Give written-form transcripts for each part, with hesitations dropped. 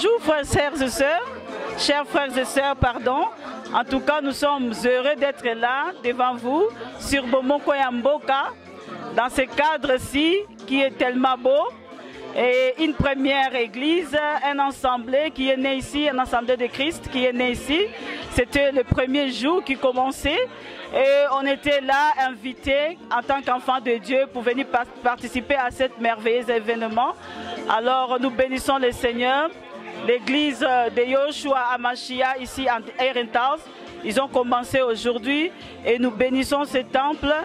Bonjour frères et sœurs, chers frères et sœurs, pardon. En tout cas, nous sommes heureux d'être là devant vous sur Bomoko Yamboka, dans ce cadre-ci qui est tellement beau. Et une première église, un assemblée qui est né ici, un assemblée de Christ qui est né ici. C'était le premier jour qui commençait et on était là invités en tant qu'enfants de Dieu pour venir participer à cet merveilleux événement. Alors nous bénissons le Seigneur, l'église de Yoshua Amashia ici en Herentals. Ils ont commencé aujourd'hui et nous bénissons ce temple.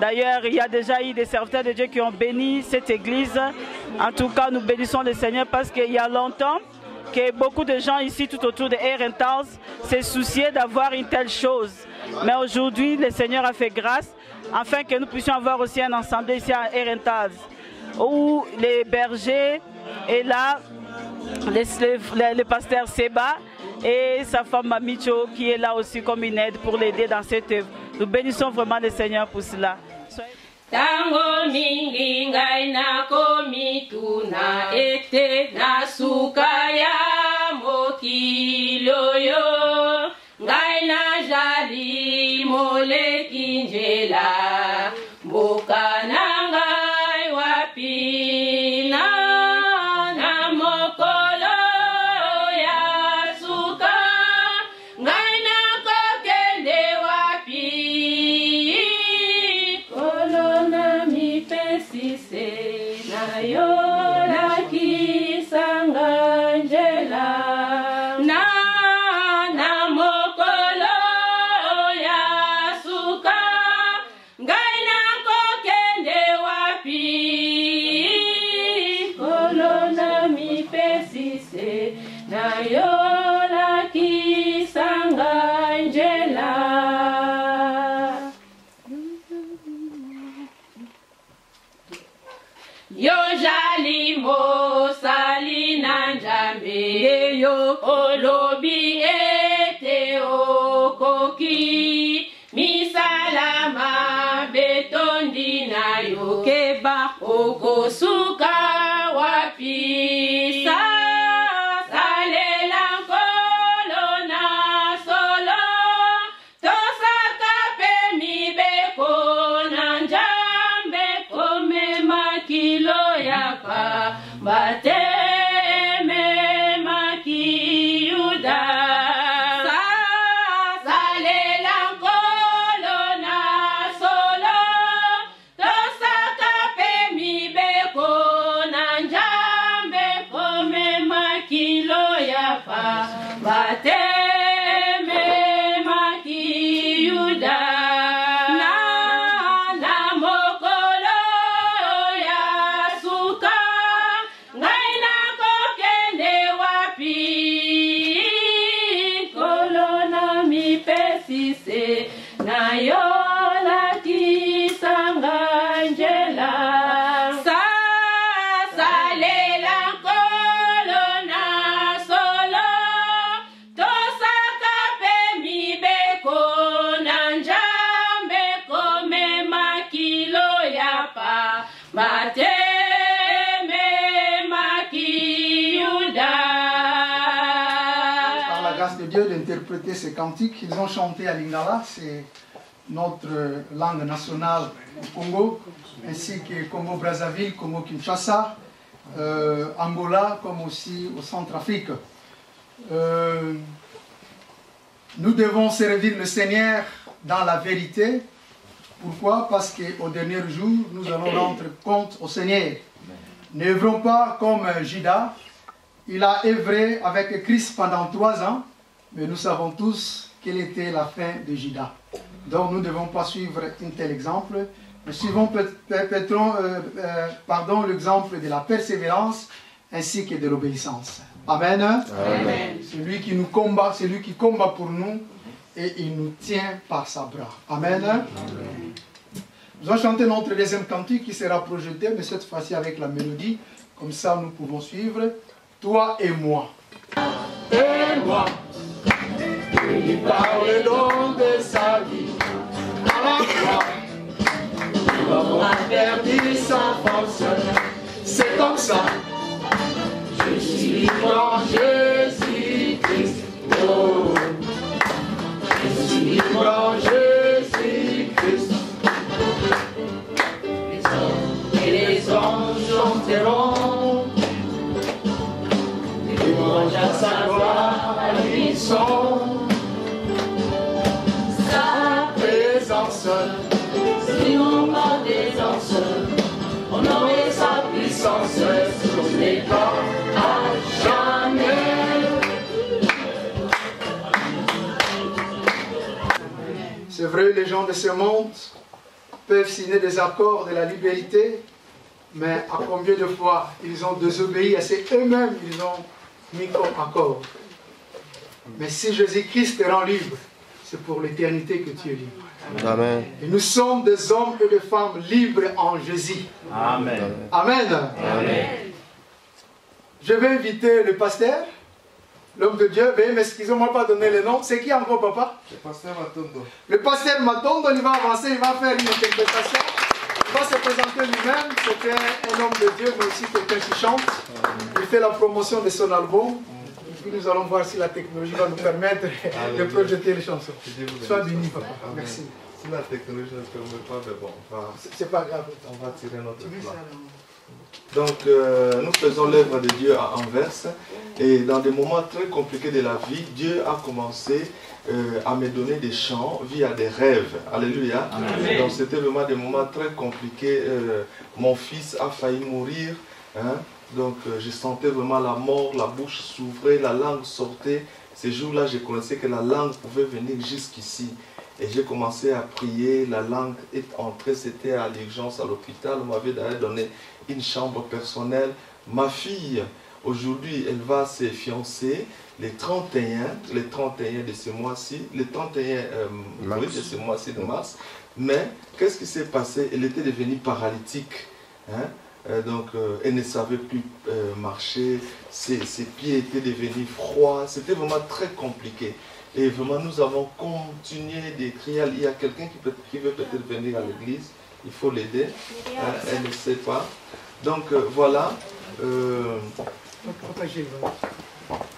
D'ailleurs, il y a déjà eu des serviteurs de Dieu qui ont béni cette église. En tout cas, nous bénissons le Seigneur parce qu'il y a longtemps que beaucoup de gens ici tout autour de Herentals se souciaient d'avoir une telle chose. Mais aujourd'hui, le Seigneur a fait grâce afin que nous puissions avoir aussi un ensemble ici à Herentals où les bergers et là, le pasteur Seba et sa femme Mamicho qui est là aussi comme une aide pour l'aider dans cette œuvre. Nous bénissons vraiment le Seigneur pour cela. Tango mingi ngai na komitu na ete na sukaya mokilo yo ngai na jali moleki njela mboka na ngai wapi na mokolo ya suka ngai na kokende wapi kolona mi pesise na yo na kisanga njela na mokolo ya suka ngai na kokende wapi kolona mi pesise na yo na kisanga njela. Yo jali mo sali na njambe yo olobi ete okoki misalama betondi na yo keba okosuka wapi salela nkolo na solo tosaka pe mibeko na njambe komema kilo yaka bateme makiyuda salela nkolo na solo tosaka pe mibeko na njambe komema kilo yaka bateme makiyuda na mokolo ya suka ngai na kokende wapi kolona mipesise na yo lakisanga njela salela nkolo na solo tosaka pe mibeko na njambe komema kilo yapa bateme makiyuda. Par la grâce de Dieu d'interpréter ces cantiques, ils ont chanté à Lingala, c'est notre langue nationale au Congo, ainsi que Congo-Brazzaville, Congo-Kinshasa, Angola, comme aussi au Centrafrique. Nous devons servir le Seigneur dans la vérité. Pourquoi? Parce qu'au dernier jour, nous allons rendre compte au Seigneur. N'œuvrons pas comme Judas. Il a œuvré avec Christ pendant 3 ans, mais nous savons tous quelle était la fin de Judas. Donc nous ne devons pas suivre un tel exemple. Nous suivons l'exemple de la persévérance ainsi que de l'obéissance. Amen. Amen. Celui qui nous combat, celui qui combat pour nous et il nous tient par sa bras. Amen. Amen. Nous allons chanter notre deuxième cantique qui sera projeté, mais cette fois-ci avec la mélodie. Comme ça, nous pouvons suivre. Toi et moi. Et moi, il parle donc de sa vie. À la croix, l'homme a perdu sa force. C'est comme ça, je libre en Jésus-Christ. Oh, je suis libre en Jésus-Christ. Les hommes et les anges chanteront. Les louanges à sa gloire lui sont. Sa présence, si on parle des anges, on aurait sa puissance sur les pas à jamais. C'est vrai, les gens de ce monde peuvent signer des accords de la liberté, mais à combien de fois ils ont désobéi à ce eux-mêmes ils ont mis comme accord. Mais si Jésus-Christ te rend libre, c'est pour l'éternité que tu es libre. Amen. Et nous sommes des hommes et des femmes libres en Jésus. Amen. Amen. Amen. Je vais inviter le pasteur, l'homme de Dieu. Veuillez m'excuser, on ne m'a pas donné le nom. C'est qui encore, papa? Le pasteur Matondo. Le pasteur Matondo, il va avancer, il va faire une interprétation. Il va se présenter lui-même. C'était un homme de Dieu, mais aussi quelqu'un qui chante. Il fait la promotion de son album. Puis nous allons voir si la technologie va nous permettre de projeter les chansons. Sois béni, papa. Merci. Si la technologie ne permet pas, mais bon, C'est pas grave. on va tirer notre plan. Donc, nous faisons l'œuvre de Dieu à Anvers. Et dans des moments très compliqués de la vie, Dieu a commencé à me donner des chants via des rêves. Alléluia. Amen. Donc, c'était vraiment des moments très compliqués. Mon fils a failli mourir. Hein? Donc, je sentais vraiment la mort, la bouche s'ouvrait, la langue sortait. Ces jours-là, je connaissais que la langue pouvait venir jusqu'ici. Et j'ai commencé à prier, la langue est entrée, c'était à l'urgence à l'hôpital. On m'avait d'ailleurs donné une chambre personnelle. Ma fille, aujourd'hui, elle va se fiancer les 31 de ce mois-ci, les 31 oui, de ce mois-ci de mars. Mais, qu'est-ce qui s'est passé? Elle était devenue paralytique. Hein? Donc, elle ne savait plus marcher, ses pieds étaient devenus froids, c'était vraiment très compliqué. Et vraiment, nous avons continué d'écrire. Il y a quelqu'un qui veut peut-être venir à l'église, il faut l'aider, elle ne sait pas. Donc, voilà.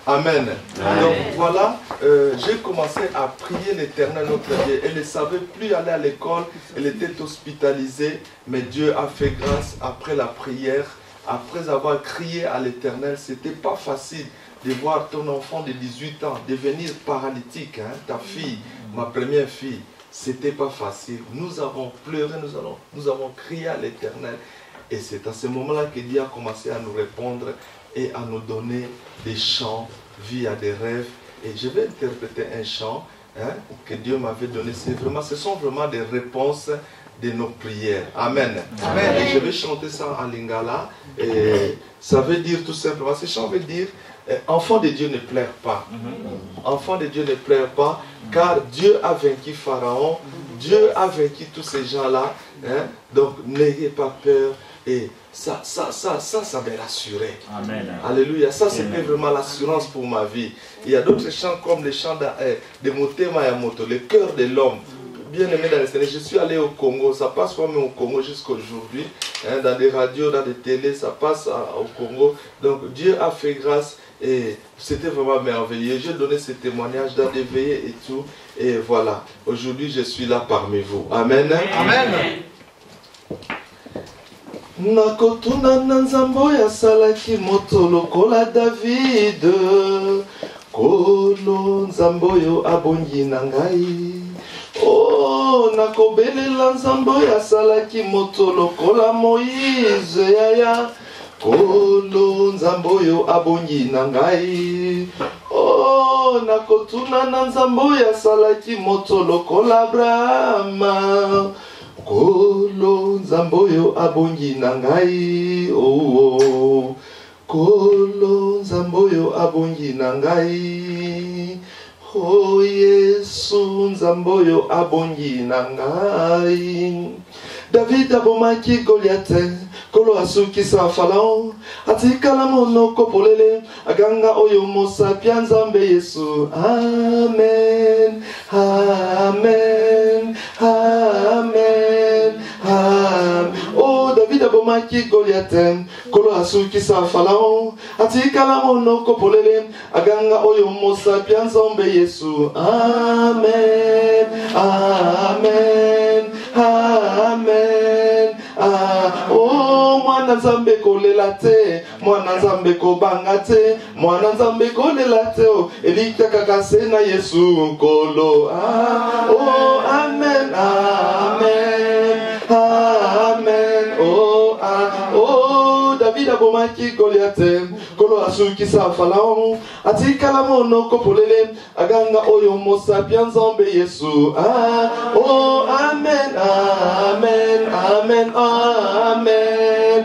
Amen. Donc voilà, j'ai commencé à prier l'Éternel notre Dieu. Elle ne savait plus aller à l'école, elle était hospitalisée, mais Dieu a fait grâce après la prière, après avoir crié à l'Éternel. C'était pas facile de voir ton enfant de 18 ans devenir paralytique, hein, ta fille, ma première fille. C'était pas facile. Nous avons pleuré, nous avons crié à l'Éternel. Et c'est à ce moment-là que Dieu a commencé à nous répondre et à nous donner des chants via des rêves. Et je vais interpréter un chant que Dieu m'avait donné. Ce sont vraiment des réponses de nos prières. Amen. Amen. Et je vais chanter ça en lingala. Et ça veut dire tout simplement, ce chant veut dire, enfant de Dieu ne pleure pas. Enfant de Dieu ne pleure pas, car Dieu a vaincu Pharaon. Dieu a vaincu tous ces gens-là. Hein? Donc n'ayez pas peur. Et ça m'a rassuré. Amen. Alléluia. Ça, c'était vraiment l'assurance pour ma vie. Il y a d'autres chants comme les chants de Motema Yamoto, le cœur de l'homme. Bien aimé dans les Seigneur, je suis allé au Congo, ça passe même au Congo jusqu'à aujourd'hui. Hein, dans des radios, dans des télés, ça passe au Congo. Donc Dieu a fait grâce et c'était vraiment merveilleux. J'ai donné ce témoignage dans des veillées et tout. Et voilà, aujourd'hui je suis là parmi vous. Amen. Amen. Nakotuna na nzambo ya salaki moto lokola David, kolo nzambo yo abongi na ngai. Oh, nakobelela nzambo ya salaki moto lokola Moïse yaya, kolo nzambo yo abongi na ngai. Oh, nakotuna na nzambo ya salaki moto lokola Abraham, kolo nzambo yo abongi na ngai. Oh, kolo nzambo yo abongi na ngai. Oh Yesu nzambo yo abongi na ngai. David abomaki Goliath, kolo asukisa Faraon, atikala monoko polele, aganga oyo mosapia nzambe Yesu. Amen, amen, amen, amen. Oh David abomaki Goliath, kolo asukisa Faraon, atikala monoko polele aganga oyo mosapia nzambe Yesu. Amen, amen, amen. Oh mwana nzambe kolela te, mwana nzambe kobanga te, mwana nzambe kolela te, elika kakase na Yesu kolo. Oh amen, amen, amen. Oh David abomaki Goliath, kolo asuki sa Faraon, atikala monoko polele aganga oyo mosapia nzambe Yesu. Oh amen, amen, amen, amen.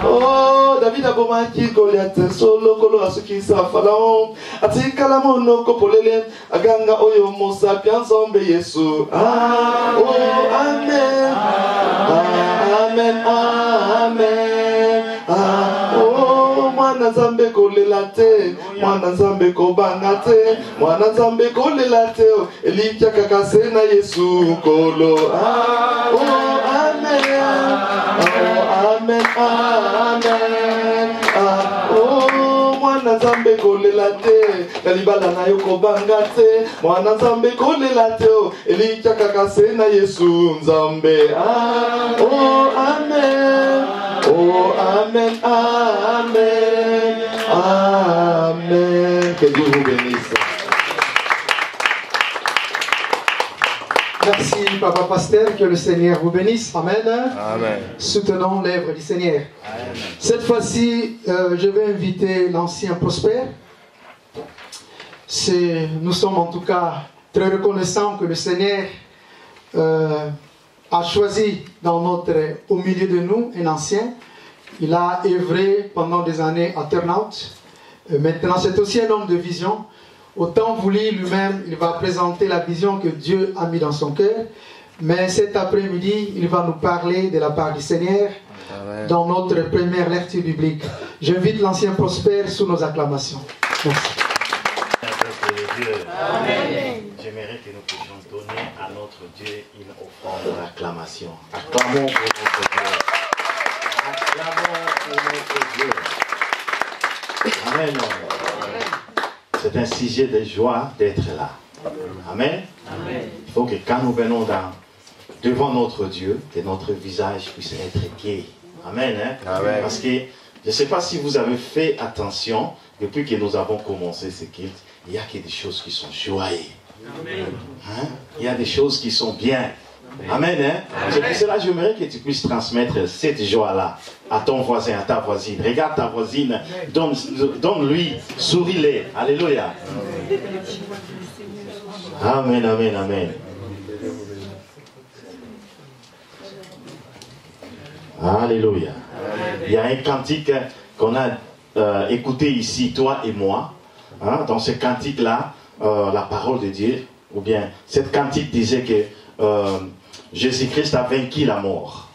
Oh David abomaki Goliath, solo kolo asuki sa Faraon, atikala monoko polele aganga oyo mosapia nzambe Yesu. Oh amen, amen, amen. Oh mwana nzambe kolela te, mwana nzambe kobanga te, mwana nzambe kolela te, elika kakase na Yesu kolo. Oh amen, oh amen, amen. Oh mwana nzambe kolela te, kalibala na yo kobanga te, mwana nzambe kolela te, elika kakase na Yesu nzambe. Oh amen, oh amen, amen, amen. Que Dieu vous bénisse. Merci, Papa Pasteur, que le Seigneur vous bénisse. Amen. Amen. Soutenons l'œuvre du Seigneur. Amen. Cette fois-ci, je vais inviter l'ancien prospère. Nous sommes en tout cas très reconnaissants que le Seigneur a choisi au milieu de nous un ancien. Il a œuvré pendant des années à Turnout. Maintenant, c'est aussi un homme de vision. Autant voulu lui-même, il va présenter la vision que Dieu a mis dans son cœur. Mais cet après-midi, il va nous parler de la part du Seigneur. Amen. Dans notre première lecture biblique. J'invite l'ancien prospère sous nos acclamations. Merci. Amen. J'aimerais que nous puissions donner à notre Dieu une offrande d'acclamation. Acclamons pour notre Dieu. Acclamons pour notre Dieu. Amen. C'est un sujet de joie d'être là. Amen. Amen. Il faut que quand nous venons devant notre Dieu, que notre visage puisse être gai. Amen. Amen. Parce que je ne sais pas si vous avez fait attention, depuis que nous avons commencé ce culte, il y a que des choses qui sont joyeuses. Hein? Il y a des choses qui sont bien. Amen. Hein? C'est pour cela que j'aimerais que tu puisses transmettre cette joie-là à ton voisin, à ta voisine. Regarde ta voisine, donne-lui, souris-les. Alléluia. Amen, amen, amen. Alléluia. Il y a un cantique qu'on a écouté ici, toi et moi. Hein? Dans ce cantique-là, la parole de Dieu, ou bien cette cantique disait que Jésus-Christ a vaincu la mort.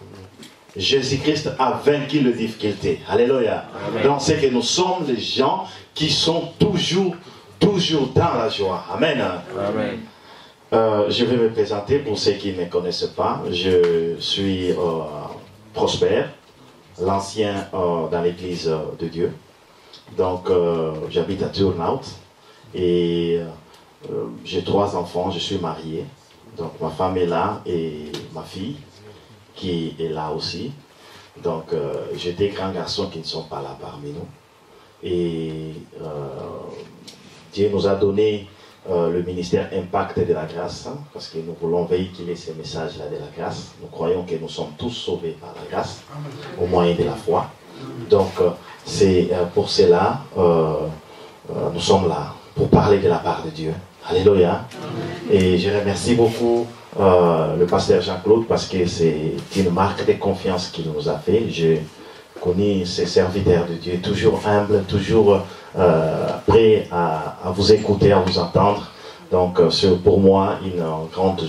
Jésus-Christ a vaincu les difficultés. Alléluia. Amen. Donc c'est que nous sommes les gens qui sont toujours dans la joie. Amen. Amen. Je vais me présenter pour ceux qui ne me connaissent pas. Je suis Prosper, l'ancien dans l'église de Dieu. Donc j'habite à Turnout et j'ai 3 enfants, je suis marié. Donc ma femme est là et ma fille qui est là aussi. Donc j'ai des grands garçons qui ne sont pas là parmi nous. Et Dieu nous a donné le ministère Impact de la grâce, hein, parce que nous voulons véhiculer ces messages-là de la grâce. Nous croyons que nous sommes tous sauvés par la grâce, au moyen de la foi. Donc c'est pour cela nous sommes là, pour parler de la part de Dieu. Alléluia. Et je remercie beaucoup le pasteur Jean-Claude parce que c'est une marque de confiance qu'il nous a fait. Je connais ces serviteurs de Dieu, toujours humbles, toujours prêts à vous écouter, à vous entendre. Donc c'est pour moi une grande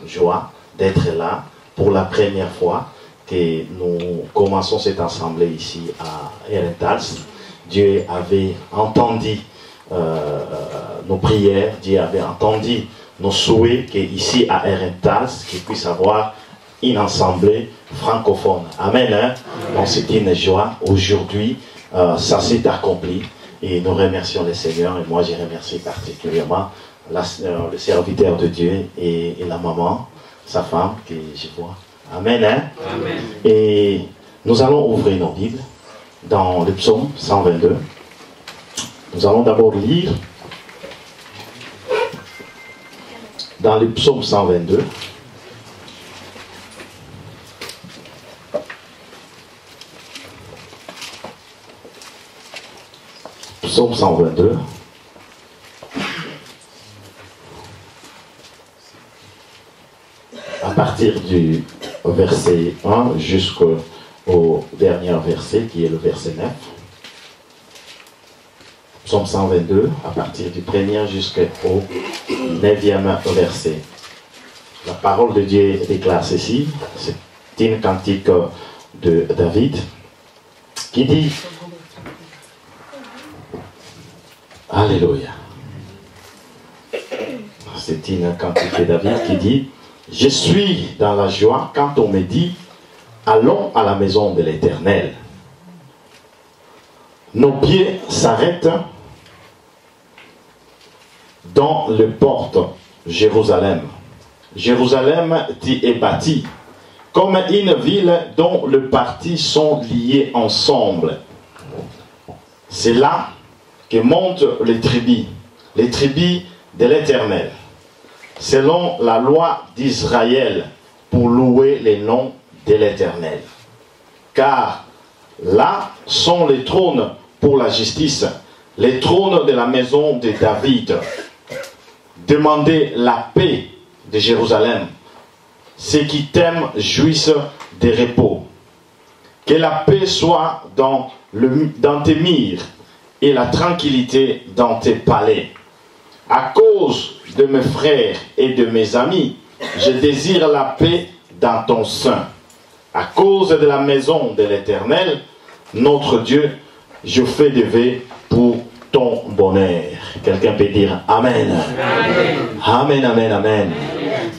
joie d'être là pour la première fois que nous commençons cette assemblée ici à Herentals. Dieu avait entendu nos prières, Dieu avait entendu nos souhaits qu'ici à Herentals, qu'il puisse avoir une assemblée francophone. Amen. Hein? Donc c'est une joie aujourd'hui ça s'est accompli. Et nous remercions le Seigneur. Et moi, je remercie particulièrement le serviteur de Dieu et la maman, sa femme, que je vois. Amen, hein? Amen. Et nous allons ouvrir nos Bibles dans le psaume 122. Nous allons d'abord lire dans le psaume 122. Psaume 122. À partir du verset 1 jusqu'au dernier verset qui est le verset 9. Psaume 122, à partir du premier jusqu'au 9e verset. La parole de Dieu déclare ceci, c'est une cantique de David qui dit, Alléluia. C'est une cantique de David qui dit, je suis dans la joie quand on me dit, allons à la maison de l'Éternel. Nos pieds s'arrêtent dans le porte Jérusalem. Jérusalem est bâtie comme une ville dont les parties sont liées ensemble. C'est là que montent les tribus de l'Éternel, selon la loi d'Israël, pour louer les noms de l'Éternel. Car là sont les trônes pour la justice, les trônes de la maison de David. Demandez la paix de Jérusalem. Ceux qui t'aiment jouissent de repos. Que la paix soit dans tes murs et la tranquillité dans tes palais. À cause de mes frères et de mes amis, je désire la paix dans ton sein. À cause de la maison de l'Éternel, notre Dieu, je fais des vœux pour ton bonheur. Quelqu'un peut dire Amen. Amen, amen, amen. Amen.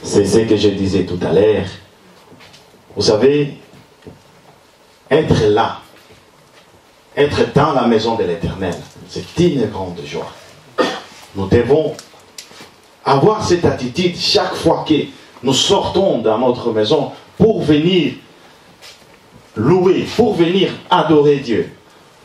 C'est ce que je disais tout à l'heure. Vous savez, être là, être dans la maison de l'Éternel, c'est une grande joie. Nous devons avoir cette attitude chaque fois que nous sortons dans notre maison pour venir louer, pour venir adorer Dieu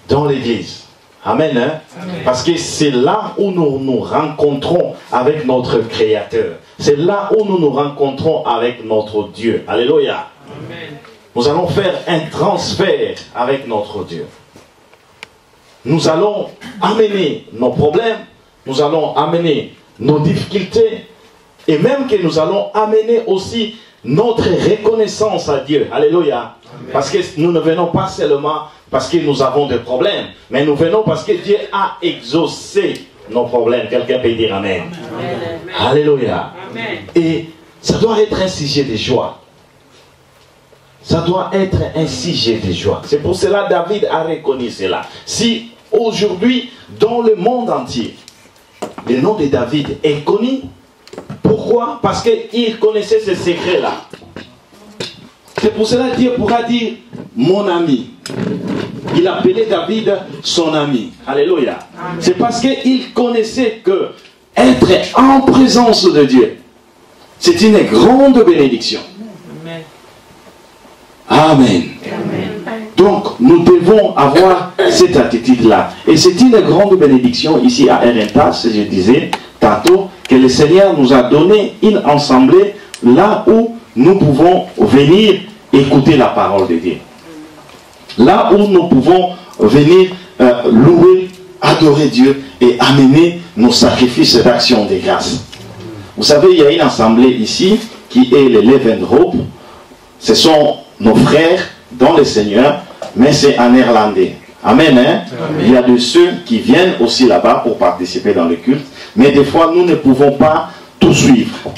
dans l'église. Amen, hein? Amen. Parce que c'est là où nous nous rencontrons avec notre Créateur. C'est là où nous nous rencontrons avec notre Dieu. Alléluia. Amen. Nous allons faire un transfert avec notre Dieu. Nous allons amener nos problèmes, nous allons amener nos difficultés, et même que nous allons amener aussi notre reconnaissance à Dieu. Alléluia. Amen. Parce que nous ne venons pas seulement parce que nous avons des problèmes, mais nous venons parce que Dieu a exaucé nos problèmes. Quelqu'un peut dire Amen. Amen. Alléluia. Amen. Et ça doit être un sujet de joie. Ça doit être un sujet de joie. C'est pour cela que David a reconnu cela. Si aujourd'hui, dans le monde entier, le nom de David est connu, pourquoi? Parce qu'il connaissait ce secret-là. C'est pour cela que Dieu pourra dire mon ami. Il appelait David son ami. Alléluia. C'est parce qu'il connaissait que être en présence de Dieu, c'est une grande bénédiction. Amen. Amen. Donc, nous devons avoir cette attitude-là. Et c'est une grande bénédiction ici à Arentas, je disais tantôt, que le Seigneur nous a donné une assemblée là où nous pouvons venir écouter la parole de Dieu. Là où nous pouvons venir louer, adorer Dieu et amener nos sacrifices d'action de grâce. Vous savez, il y a une assemblée ici qui est le Levendrop. Ce sont nos frères dans le Seigneur, mais c'est en néerlandais. Amen, hein? Amen. Il y a de ceux qui viennent aussi là-bas pour participer dans le culte, mais des fois nous ne pouvons pas tout suivre.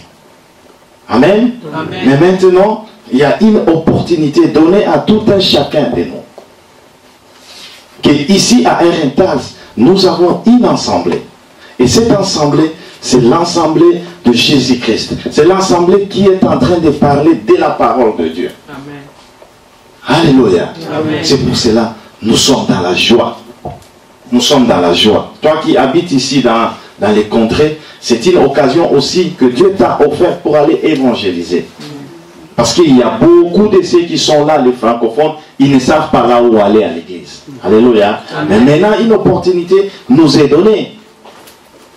Amen. Amen. Mais maintenant, il y a une opportunité donnée à tout un chacun de nous. Que ici à Arentas, nous avons une assemblée. Et cette assemblée, c'est l'assemblée de Jésus-Christ. C'est l'assemblée qui est en train de parler de la parole de Dieu. Amen. Alléluia. C'est pour cela nous sommes dans la joie. Nous sommes dans la joie. Toi qui habites ici dans les contrées, c'est une occasion aussi que Dieu t'a offert pour aller évangéliser. Parce qu'il y a beaucoup de ceux qui sont là, les francophones, ils ne savent pas là où aller à l'église. Alléluia. Mais maintenant, une opportunité nous est donnée.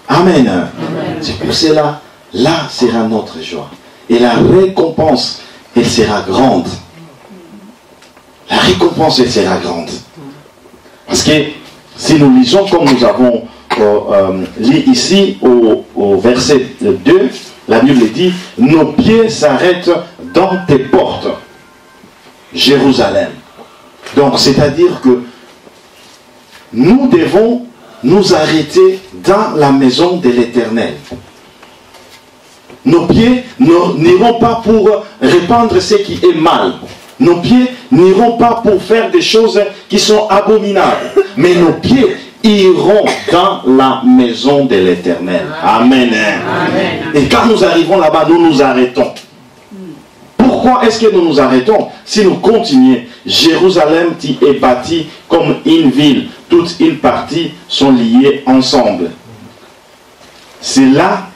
Amen. C'est pour cela, là sera notre joie. Et la récompense, elle sera grande. La récompense, elle sera grande. Parce que si nous lisons comme nous avons lu ici au verset 2, la Bible dit, nos pieds s'arrêtent dans tes portes, Jérusalem. Donc, c'est-à-dire que nous devons nous arrêter dans la maison de l'Éternel. Nos pieds n'iront pas pour répandre ce qui est mal. Nos pieds n'iront pas pour faire des choses qui sont abominables. Mais nos pieds iront dans la maison de l'Éternel. Amen. Amen. Et quand nous arrivons là-bas, nous nous arrêtons. Pourquoi est-ce que nous nous arrêtons? Si nous continuons, Jérusalem qui est bâtie comme une ville, toutes une partie sont liées ensemble. C'est là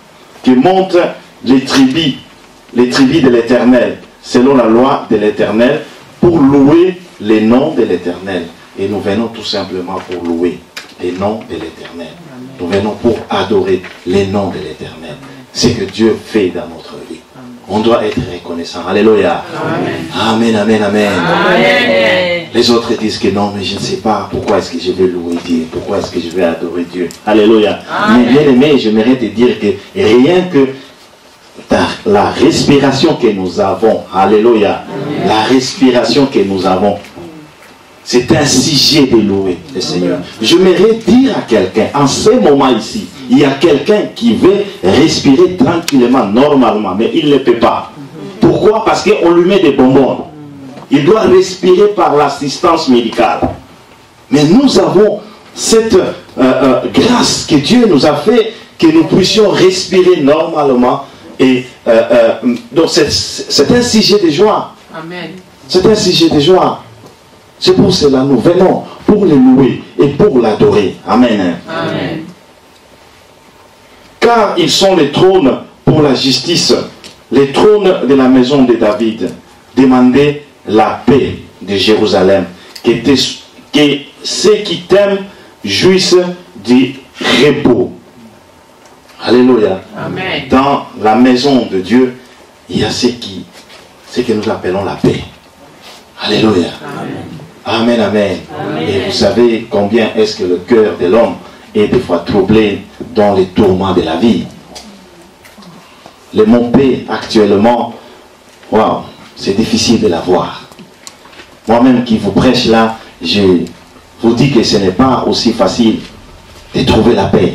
que montent les tribus de l'Éternel, selon la loi de l'Éternel, pour louer les noms de l'Éternel. Et nous venons tout simplement pour louer les noms de l'Éternel. Nous venons pour adorer les noms de l'Éternel. C'est que Dieu fait dans notre vie. On doit être reconnaissant. Alléluia. Amen, amen, amen. Amen. Les autres disent que non, mais je ne sais pas pourquoi est-ce que je vais louer Dieu. Pourquoi est-ce que je vais adorer Dieu. Alléluia. Amen. Mais bien aimé, j'aimerais te dire que rien que la respiration que nous avons, alléluia, la respiration que nous avons, c'est un sujet de louer le Seigneur. J'aimerais dire à quelqu'un, en ce moment ici, il y a quelqu'un qui veut respirer tranquillement, normalement, mais il ne peut pas. Pourquoi? Parce qu'on lui met des bonbons. Il doit respirer par l'assistance médicale. Mais nous avons cette grâce que Dieu nous a fait, que nous puissions respirer normalement. Et donc c'est un sujet de joie. Amen. C'est un sujet de joie. C'est pour cela que nous venons pour le louer et pour l'adorer. Amen. Amen. Car ils sont les trônes pour la justice, les trônes de la maison de David. Demandez la paix de Jérusalem, que ceux qui t'aiment jouissent du repos. Alléluia. Amen. Dans la maison de Dieu, il y a ce que nous appelons la paix. Alléluia. Amen. Amen, amen. Amen. Et vous savez combien est-ce que le cœur de l'homme est des fois troublé dans les tourments de la vie. Le mot paix actuellement, wow, c'est difficile de l'avoir. Moi-même qui vous prêche là, je vous dis que ce n'est pas aussi facile de trouver la paix.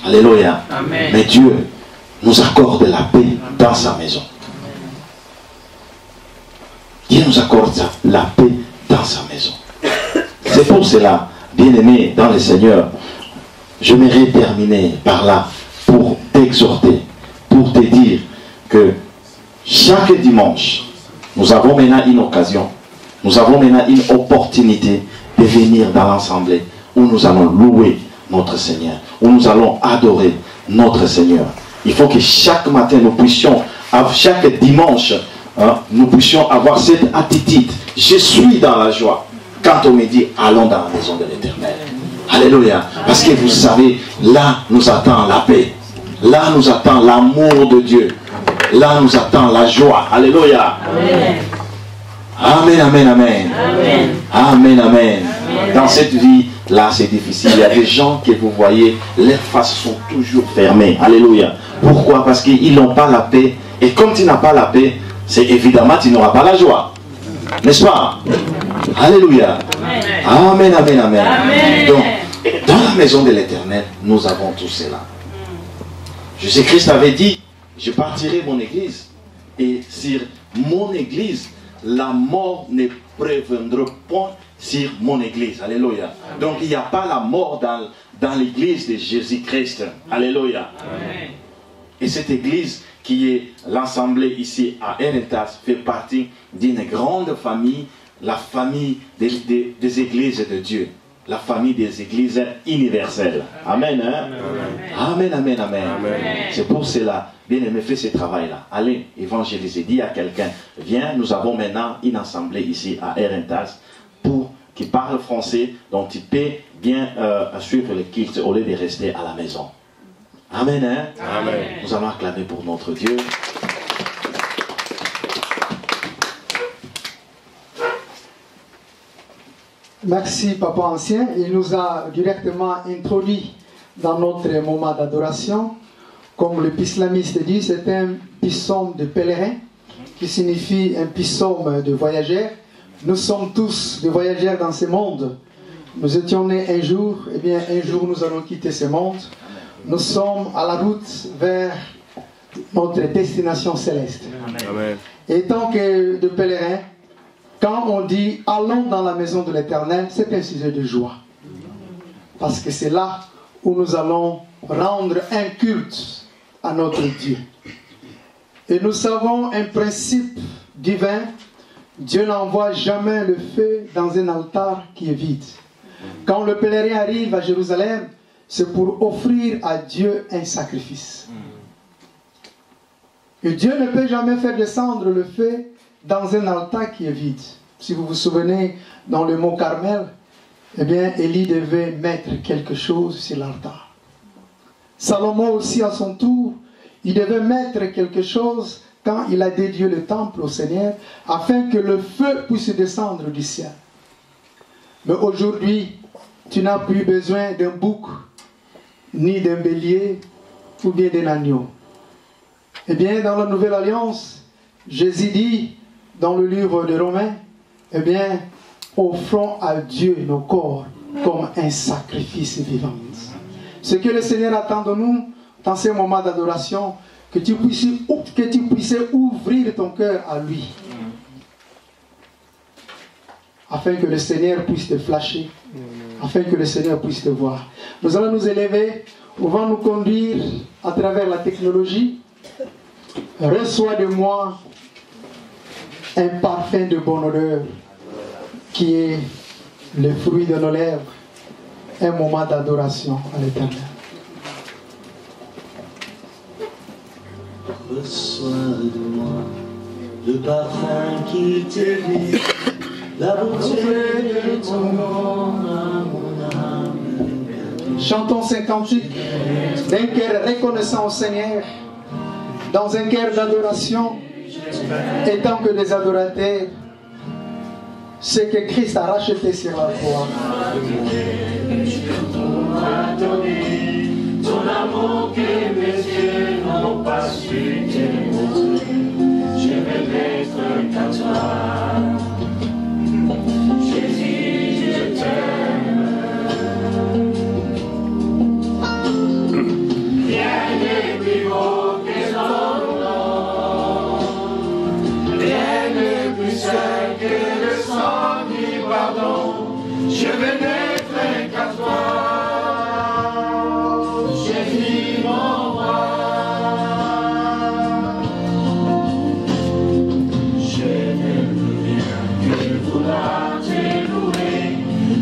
Alléluia. Amen. Mais Dieu nous accorde la paix dans sa maison. Dieu nous accorde la paix dans sa maison. C'est pour cela, bien-aimé dans le Seigneur, j'aimerais terminer par là pour t'exhorter, pour te dire que chaque dimanche, nous avons maintenant une occasion, nous avons maintenant une opportunité de venir dans l'assemblée où nous allons louer notre Seigneur, où nous allons adorer notre Seigneur. Il faut que chaque matin nous puissions, chaque dimanche, nous puissions avoir cette attitude. Je suis dans la joie. Quand on me dit, allons dans la maison de l'Éternel. Alléluia. Parce que vous savez, là nous attend la paix. Là nous attend l'amour de Dieu. Là nous attend la joie. Alléluia. Amen, amen, amen. Amen, amen, amen. Dans cette vie, là c'est difficile. Il y a des gens que vous voyez, leurs faces sont toujours fermées. Alléluia. Pourquoi? Parce qu'ils n'ont pas la paix. Et comme tu n'as pas la paix, c'est évidemment tu n'auras pas la joie. N'est-ce pas? Alléluia. Amen, amen, amen. Amen. Donc, dans la maison de l'Éternel, nous avons tout cela. Jésus-Christ avait dit, je partirai mon église. Et sur mon église, la mort ne préviendra point sur mon église. Alléluia. Donc, il n'y a pas la mort dans l'église de Jésus-Christ. Alléluia. Amen. Et cette église qui est l'assemblée ici à Herentals fait partie d'une grande famille la famille des églises de Dieu. La famille des églises universelles. Amen. Hein? Amen, amen, amen. C'est pour cela, bien-aimé, fais ce travail-là. Allez, évangéliser. Dis à quelqu'un, viens, nous avons maintenant une assemblée ici à Erentas pour qui parle français, donc tu peux bien suivre le culte au lieu de rester à la maison. Amen. Hein? Amen. Nous allons acclamer pour notre Dieu. Merci, Papa Ancien. Il nous a directement introduit dans notre moment d'adoration. Comme le pislamiste dit, c'est un psaume de pèlerin qui signifie un psaume de voyageurs. Nous sommes tous des voyageurs dans ce monde. Nous étions nés un jour, et bien un jour nous allons quitter ce monde. Nous sommes à la route vers notre destination céleste. Amen. Et tant que de pèlerins, quand on dit « allons dans la maison de l'Éternel », c'est un sujet de joie. Parce que c'est là où nous allons rendre un culte à notre Dieu. Et nous savons un principe divin, Dieu n'envoie jamais le feu dans un altar qui est vide. Quand le pèlerin arrive à Jérusalem, c'est pour offrir à Dieu un sacrifice. Et Dieu ne peut jamais faire descendre le feu dans un altar qui est vide. Si vous vous souvenez, dans le mont Carmel, eh bien, Élie devait mettre quelque chose sur l'altar. Salomon aussi, à son tour, il devait mettre quelque chose quand il a dédié le temple au Seigneur, afin que le feu puisse descendre du ciel. Mais aujourd'hui, tu n'as plus besoin d'un bouc, ni d'un bélier, ou bien d'un agneau. Eh bien, dans la Nouvelle Alliance, Jésus dit, dans le livre de Romains, eh bien, offrons à Dieu nos corps comme un sacrifice vivant. Ce que le Seigneur attend de nous, dans ces moments d'adoration, que tu puisses ouvrir ton cœur à lui. Afin que le Seigneur puisse te flasher, afin que le Seigneur puisse te voir. Nous allons nous élever, on va nous conduire à travers la technologie. Reçois de moi un parfum de bonne odeur qui est le fruit de nos lèvres, un moment d'adoration à l'Éternel. Reçois de moi le parfum qui t'élit, la beauté de ton nom à mon âme. Chantons ces cantiques d'un cœur reconnaissant au Seigneur, dans un cœur d'adoration, étant que des adorateurs, ce que Christ a racheté sur la croix. Ton amour que mes yeux n'ont pas su t'émoustrer, je vais mettre qu'à toi. Jésus, je t'aime. Rien n'est plus beau que ton nom, rien n'est plus saint que le sang du pardon. Je vais n'être qu'à toi.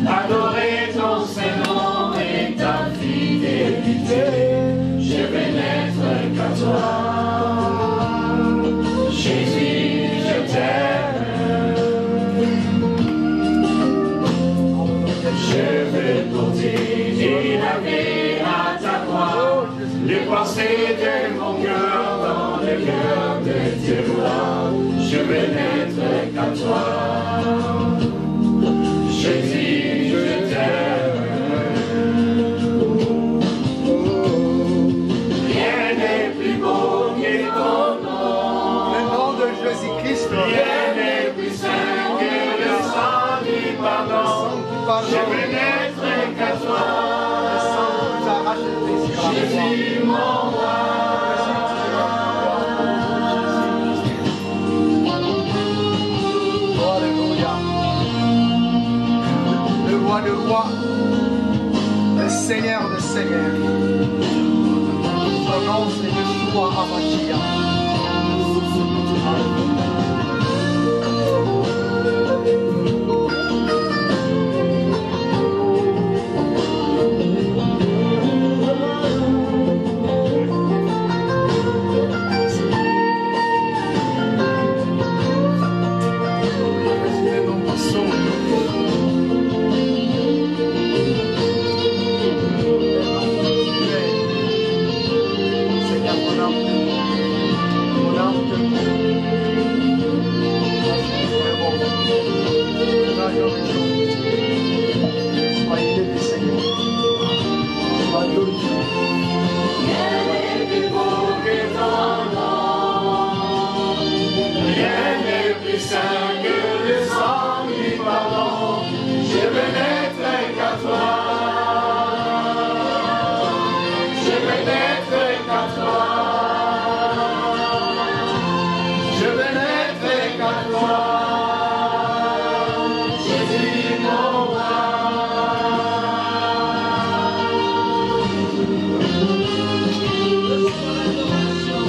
Adorer ton Saint-Nom et ta fidélité, je vais n'être qu'à toi. Jésus, je t'aime. Je vais porter et laver à ta croix les pensées de mon cœur dans le cœur de tes lois. Je vais n'être qu'à toi. Jésus, je t'aime. Rien n'est plus beau que ton nom. Le nom de Jésus-Christ. Rien n'est plus saint que le sang du pardon. Je vais n'être qu'à toi. Jésus, mon roi. De roi, le Seigneur de Seigneurs. Son nom c'est Yeshua HaMashiach.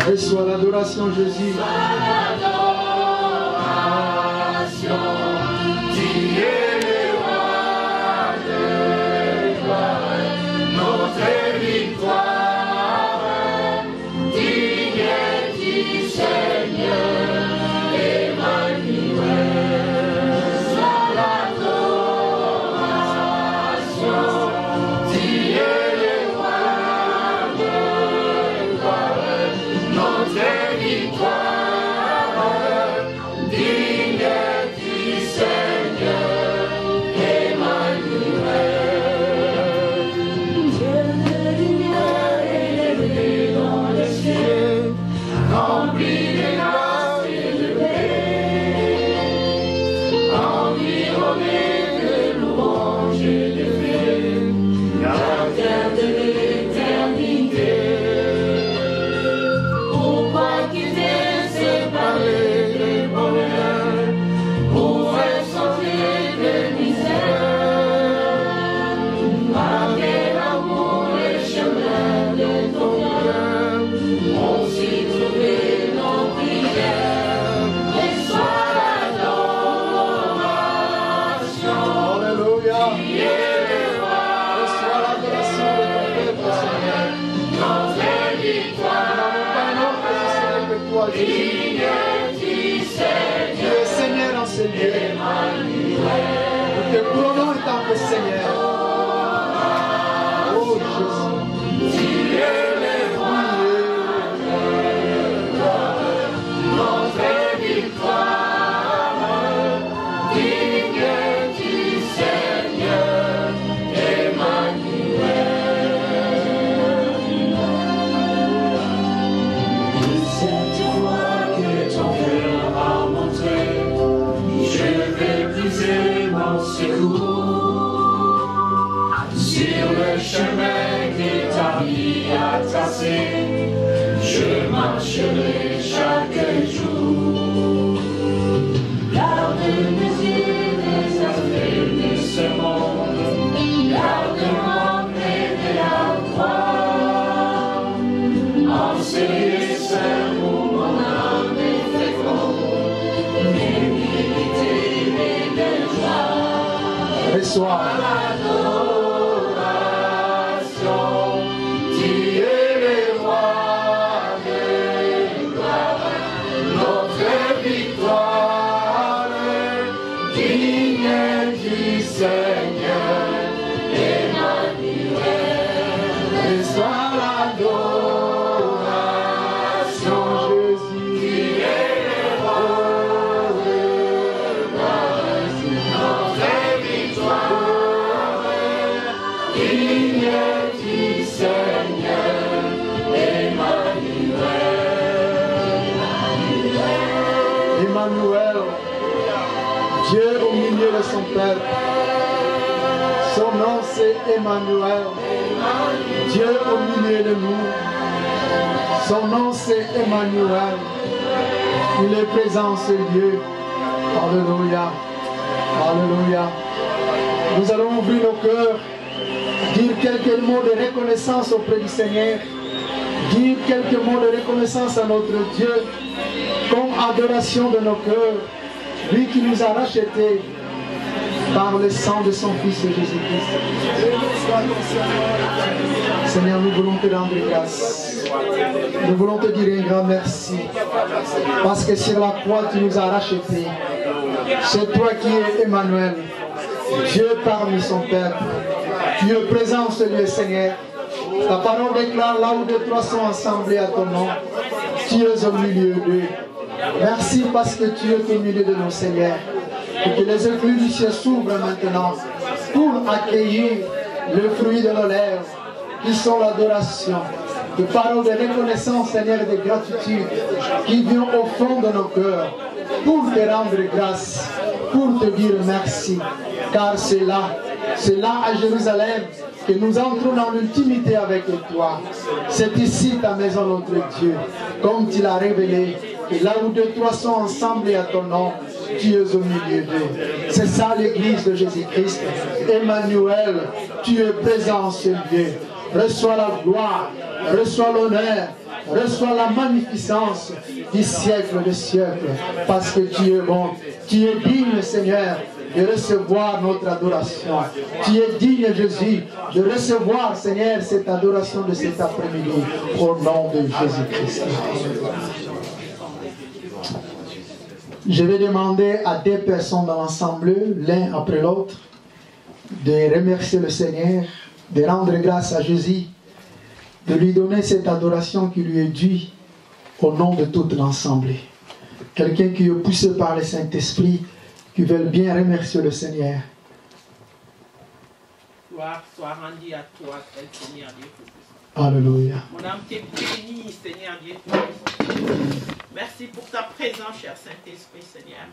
Reçois l'adoration, Jésus. Je marcherai chaque jour. Garde mes yeux des affaires de ce monde. Garde-moi près de la croix. Enseignez saint où mon âme est féconde. D'humilité et de joie. Reçois. Dieu au milieu de son peuple. Son nom c'est Emmanuel. Dieu au milieu de nous. Son nom c'est Emmanuel. Il est présent ce Dieu. Alléluia. Alléluia. Nous allons ouvrir nos cœurs, dire quelques mots de reconnaissance auprès du Seigneur, dire quelques mots de reconnaissance à notre Dieu, comme adoration de nos cœurs. Lui qui nous a rachetés par le sang de son Fils Jésus-Christ. Seigneur, nous voulons te rendre grâce. Nous voulons te dire un grand merci. Parce que sur la croix, tu nous as rachetés. C'est toi qui es Emmanuel, Dieu parmi son peuple. Tu es présent ce lieu, Seigneur. Ta parole déclare là où deux trois sont assemblés à ton nom. Tu es au milieu d'eux. Merci parce que tu es au milieu de nos Seigneurs. Et que les écluses du ciel s'ouvrent maintenant pour accueillir le fruit de nos lèvres, qui sont l'adoration. De paroles de reconnaissance, Seigneur, et de gratitude qui viennent au fond de nos cœurs pour te rendre grâce, pour te dire merci. Car c'est là à Jérusalem que nous entrons dans l'intimité avec toi. C'est ici ta maison, notre Dieu, comme tu l'as révélé Et là où 2-3 sont ensemble à ton nom, tu es au milieu d'eux. C'est ça l'église de Jésus-Christ. Emmanuel, tu es présent en ce lieu. Reçois la gloire, reçois l'honneur, reçois la magnificence du siècle des siècles. Parce que tu es bon, tu es digne, Seigneur, de recevoir notre adoration. Tu es digne, Jésus, de recevoir, Seigneur, cette adoration de cet après-midi. Au nom de Jésus-Christ. Je vais demander à deux personnes dans l'ensemble, l'un après l'autre, de remercier le Seigneur, de rendre grâce à Jésus, de lui donner cette adoration qui lui est due au nom de toute l'assemblée. Quelqu'un qui est poussé par le Saint-Esprit, qui veut bien remercier le Seigneur. Gloire soit rendue à toi, Seigneur Dieu. Alléluia. Mon âme t'est bénie, Seigneur Dieu. Merci pour ta présence, cher Saint-Esprit, Seigneur.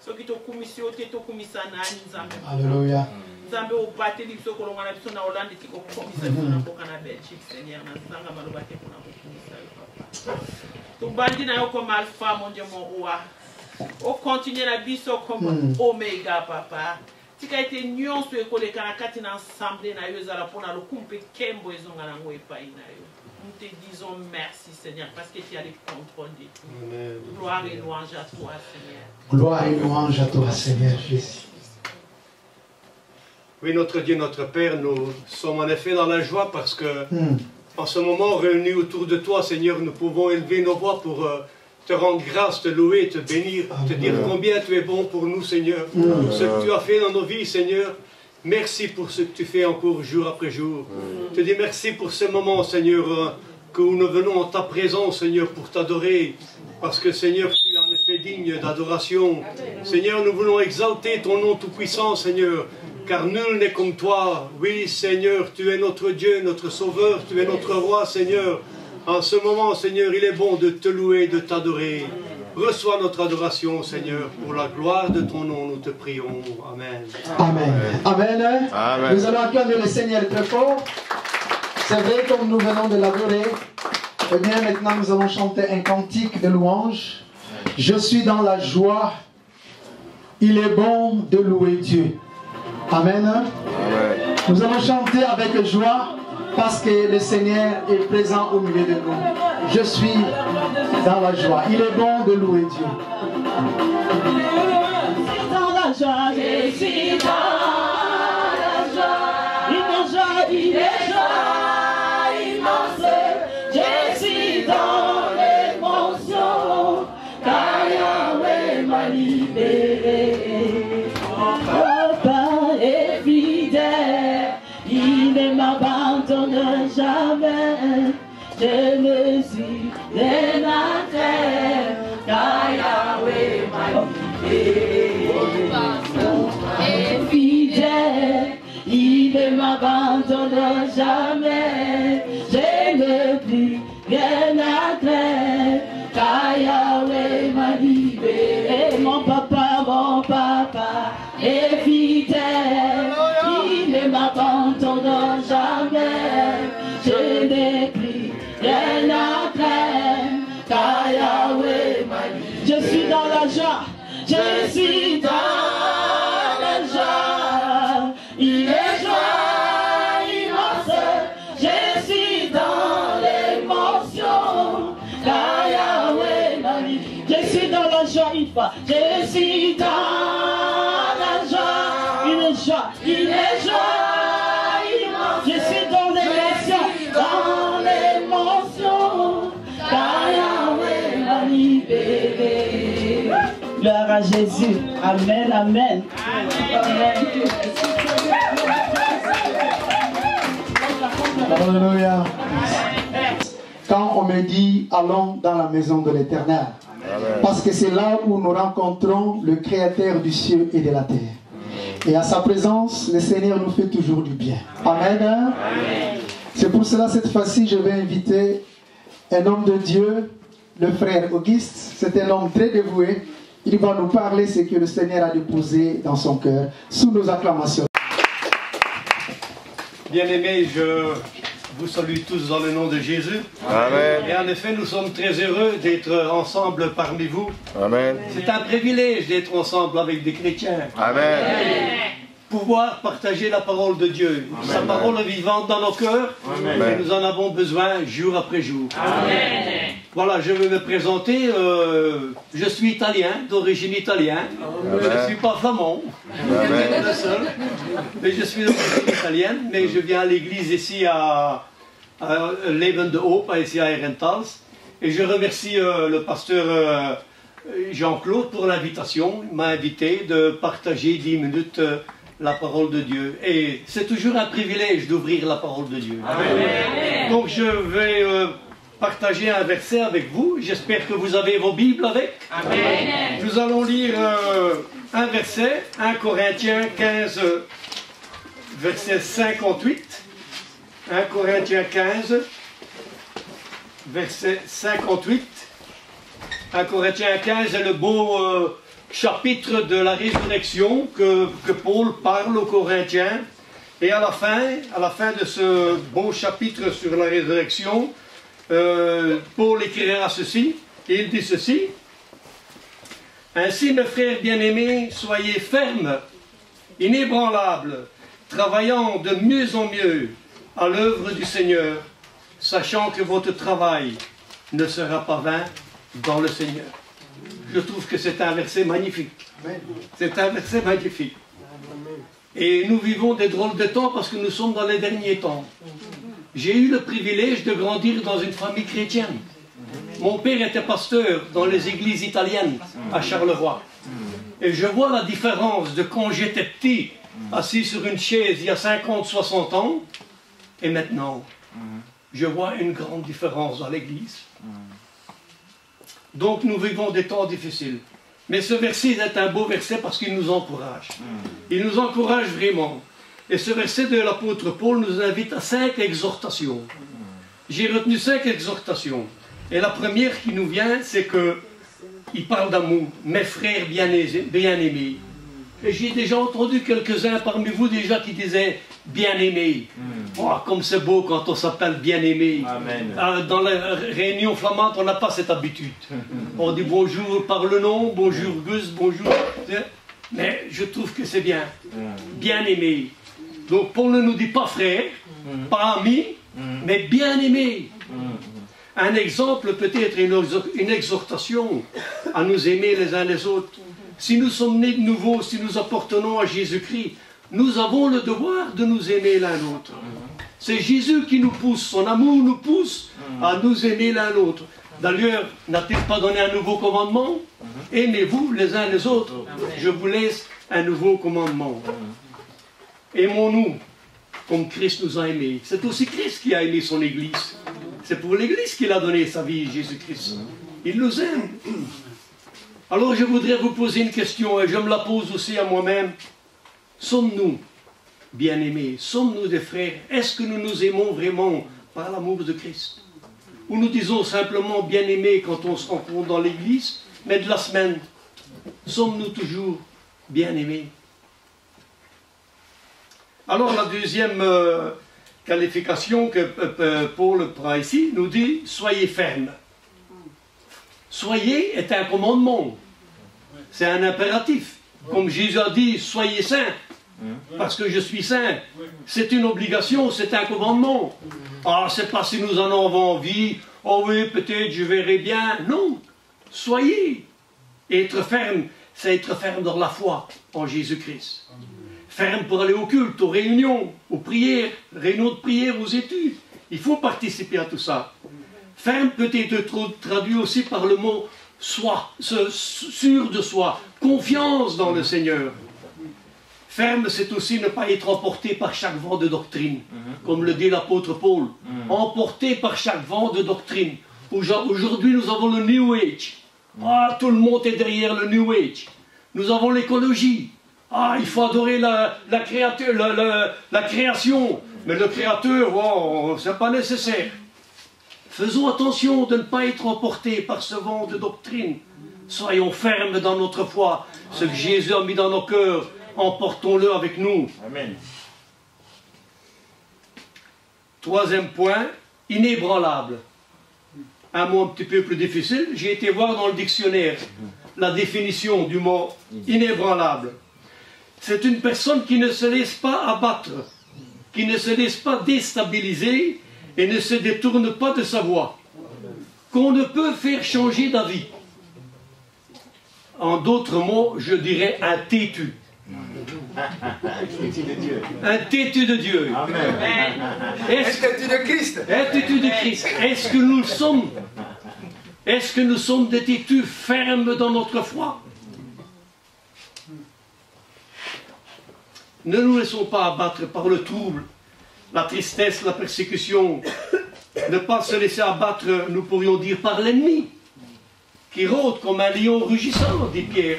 Ce qui t'a commission, tu t'es commissaire, Alléluia. Nous avons battu les gens qui ont été en Hollande et qui ont commissaire en Belgique, Seigneur. Nous avons battu pour la commissaire. Tout bandit n'a comme alpha, mon Dieu, mon roi. Au continue la vie comme oméga, papa. Si tu as été nuance sur l'école, quand tu as ensemble, pour le couple, nous te disons merci, Seigneur, parce que tu as le contrôle de tout. Gloire et louange à toi, Seigneur. Gloire et louange à toi, Seigneur Jésus. Oui, notre Dieu, notre Père, nous sommes en effet dans la joie parce que, en ce moment, réunis autour de toi, Seigneur, nous pouvons élever nos voix pour te rendre grâce, te louer, te bénir, te dire combien tu es bon pour nous, Seigneur. Ce que tu as fait dans nos vies, Seigneur. Merci pour ce que tu fais encore jour après jour. Te dis merci pour ce moment, Seigneur, que nous venons en ta présence, Seigneur, pour t'adorer. Parce que, Seigneur, tu es en effet digne d'adoration. Seigneur, nous voulons exalter ton nom tout-puissant, Seigneur. Car nul n'est comme toi. Oui, Seigneur, tu es notre Dieu, notre Sauveur, tu es notre Roi, Seigneur. En ce moment, Seigneur, il est bon de te louer, de t'adorer. Reçois notre adoration, Seigneur, pour la gloire de ton nom, nous te prions. Amen. Amen. Amen. Amen. Nous allons accueillir le Seigneur très fort. C'est vrai, comme nous venons de l'adorer. Eh bien, maintenant, nous allons chanter un cantique de louange. Je suis dans la joie. Il est bon de louer Dieu. Amen. Amen. Nous allons chanter avec joie parce que le Seigneur est présent au milieu de nous. Je suis dans la joie. Il est bon de louer Dieu. Dans la joie, je suis dans la joie. Il est joie immense. Je suis dans l'émotion. Car Yahweh m'a libéré. Papa est fidèle. Il ne m'abandonne jamais. Je ne suis rien à faire, car Yahweh m'a libéré. Et fidèle, il ne m'abandonne jamais. Je n'ai plus rien à faire, car Yahweh m'a libéré. Mon papa est fidèle, il ne m'abandonne jamais. Je n'ai plus rien à craindre, car Yahweh m'a libéré. Je suis dans la joie, je suis dans la joie. Il est joie immense, je suis dans l'émotion, car Yahweh m'a libéré. Je suis dans la joie une fois, je suis dans la joie. Il est joie, il est joie immense. Je suis dans l'émotion, dans l'émotion, car Yahweh m'a libéré. Gloire à Jésus. Amen, amen. Alléluia. Quand on me dit allons dans la maison de l'Éternel, parce que c'est là où nous rencontrons le Créateur du ciel et de la terre. Et à sa présence, le Seigneur nous fait toujours du bien. Amen. C'est pour cela, cette fois-ci, je vais inviter un homme de Dieu, le frère Auguste. C'est un homme très dévoué. Il va nous parler ce que le Seigneur a déposé dans son cœur, sous nos acclamations. Bien-aimés, vous salue tous dans le nom de Jésus. Amen. Et en effet, nous sommes très heureux d'être ensemble parmi vous. Amen. C'est un privilège d'être ensemble avec des chrétiens. Amen. Pouvoir partager la parole de Dieu. Amen. Sa parole est vivante dans nos cœurs. Amen. Et nous en avons besoin jour après jour. Amen. Voilà, je vais me présenter. Je suis italien, d'origine italienne. Je ne suis pas flamand. Amen. Le seul. Mais je suis d'origine italienne. Mais je viens à l'église ici à Leben de Hope, ici à Herentals. Et je remercie le pasteur Jean-Claude pour l'invitation. Il m'a invité de partager 10 minutes la parole de Dieu. Et c'est toujours un privilège d'ouvrir la parole de Dieu. Amen. Donc je vais partager un verset avec vous. J'espère que vous avez vos Bibles avec. Amen. Nous allons lire un verset, 1 Corinthiens 15, verset 58. 1 Corinthiens 15, verset 58. 1 Corinthiens 15 est le beau chapitre de la résurrection que Paul parle aux Corinthiens. Et à la fin de ce beau chapitre sur la résurrection, Paul écrira ceci, et il dit ceci: Ainsi, mes frères bien-aimés, soyez fermes, inébranlables, travaillant de mieux en mieux à l'œuvre du Seigneur, sachant que votre travail ne sera pas vain dans le Seigneur. Je trouve que c'est un verset magnifique. C'est un verset magnifique. Et nous vivons des drôles de temps parce que nous sommes dans les derniers temps. J'ai eu le privilège de grandir dans une famille chrétienne. Mon père était pasteur dans les églises italiennes à Charleroi. Et je vois la différence de quand j'étais petit, assis sur une chaise il y a 50, 60 ans, et maintenant, je vois une grande différence dans l'église. Donc nous vivons des temps difficiles. Mais ce verset est un beau verset parce qu'il nous encourage. Il nous encourage vraiment. Et ce verset de l'apôtre Paul nous invite à 5 exhortations. J'ai retenu 5 exhortations. Et la première qui nous vient, c'est qu'il parle d'amour. Mes frères bien-aimés. Et j'ai déjà entendu quelques-uns parmi vous déjà qui disaient bien-aimés. Oh, comme c'est beau quand on s'appelle bien-aimé. Dans la réunion flamande, on n'a pas cette habitude. On dit bonjour par le nom, bonjour Gus, bonjour. Mais je trouve que c'est bien. Bien-aimé. Donc Paul ne nous dit pas frère, pas ami, mais bien-aimé. Un exemple peut-être une exhortation à nous aimer les uns les autres. Si nous sommes nés de nouveau, si nous appartenons à Jésus-Christ, nous avons le devoir de nous aimer l'un l'autre. C'est Jésus qui nous pousse, son amour nous pousse à nous aimer l'un l'autre. D'ailleurs, n'a-t-il pas donné un nouveau commandement? Aimez-vous les uns les autres. Je vous laisse un nouveau commandement. Aimons-nous comme Christ nous a aimés. C'est aussi Christ qui a aimé son Église. C'est pour l'Église qu'il a donné sa vie, Jésus-Christ. Il nous aime. Alors je voudrais vous poser une question, et je me la pose aussi à moi-même. Sommes-nous bien-aimés? Sommes-nous des frères? Est-ce que nous nous aimons vraiment par l'amour de Christ? Ou nous disons simplement bien-aimés quand on se rencontre dans l'église, mais de la semaine, sommes-nous toujours bien-aimés? Alors la deuxième qualification que Paul prend ici nous dit, soyez fermes. Soyez est un commandement, c'est un impératif. Comme Jésus a dit, soyez saints, parce que je suis saint. C'est une obligation, c'est un commandement. Ah, c'est pas si nous en avons envie, oh oui, peut-être je verrai bien. Non, soyez. Et être ferme, c'est être ferme dans la foi en Jésus-Christ. Ferme pour aller au culte, aux réunions, aux prières, réunions de prière, aux études. Il faut participer à tout ça. Ferme peut être traduit aussi par le mot soi, sûr de soi, confiance dans le Seigneur. Ferme, c'est aussi ne pas être emporté par chaque vent de doctrine, comme le dit l'apôtre Paul. Emporté par chaque vent de doctrine. Aujourd'hui, nous avons le New Age. Ah, tout le monde est derrière le New Age. Nous avons l'écologie. Ah, il faut adorer la création. Mais le Créateur, oh, c'est pas nécessaire. Faisons attention de ne pas être emportés par ce vent de doctrine. Soyons fermes dans notre foi. Ce que Jésus a mis dans nos cœurs, emportons-le avec nous. Amen. Troisième point, inébranlable. Un mot un petit peu plus difficile. J'ai été voir dans le dictionnaire la définition du mot inébranlable. C'est une personne qui ne se laisse pas abattre, qui ne se laisse pas déstabiliser et ne se détourne pas de sa voie, qu'on ne peut faire changer d'avis. En d'autres mots, je dirais un têtu. Un têtu de Dieu. Un têtu de Christ. Un têtu de Christ. Est-ce que nous le sommes? Est-ce que nous sommes des têtus fermes dans notre foi? Ne nous laissons pas abattre par le trouble, la tristesse, la persécution. Ne pas se laisser abattre, nous pourrions dire, par l'ennemi, qui rôde comme un lion rugissant, dit Pierre.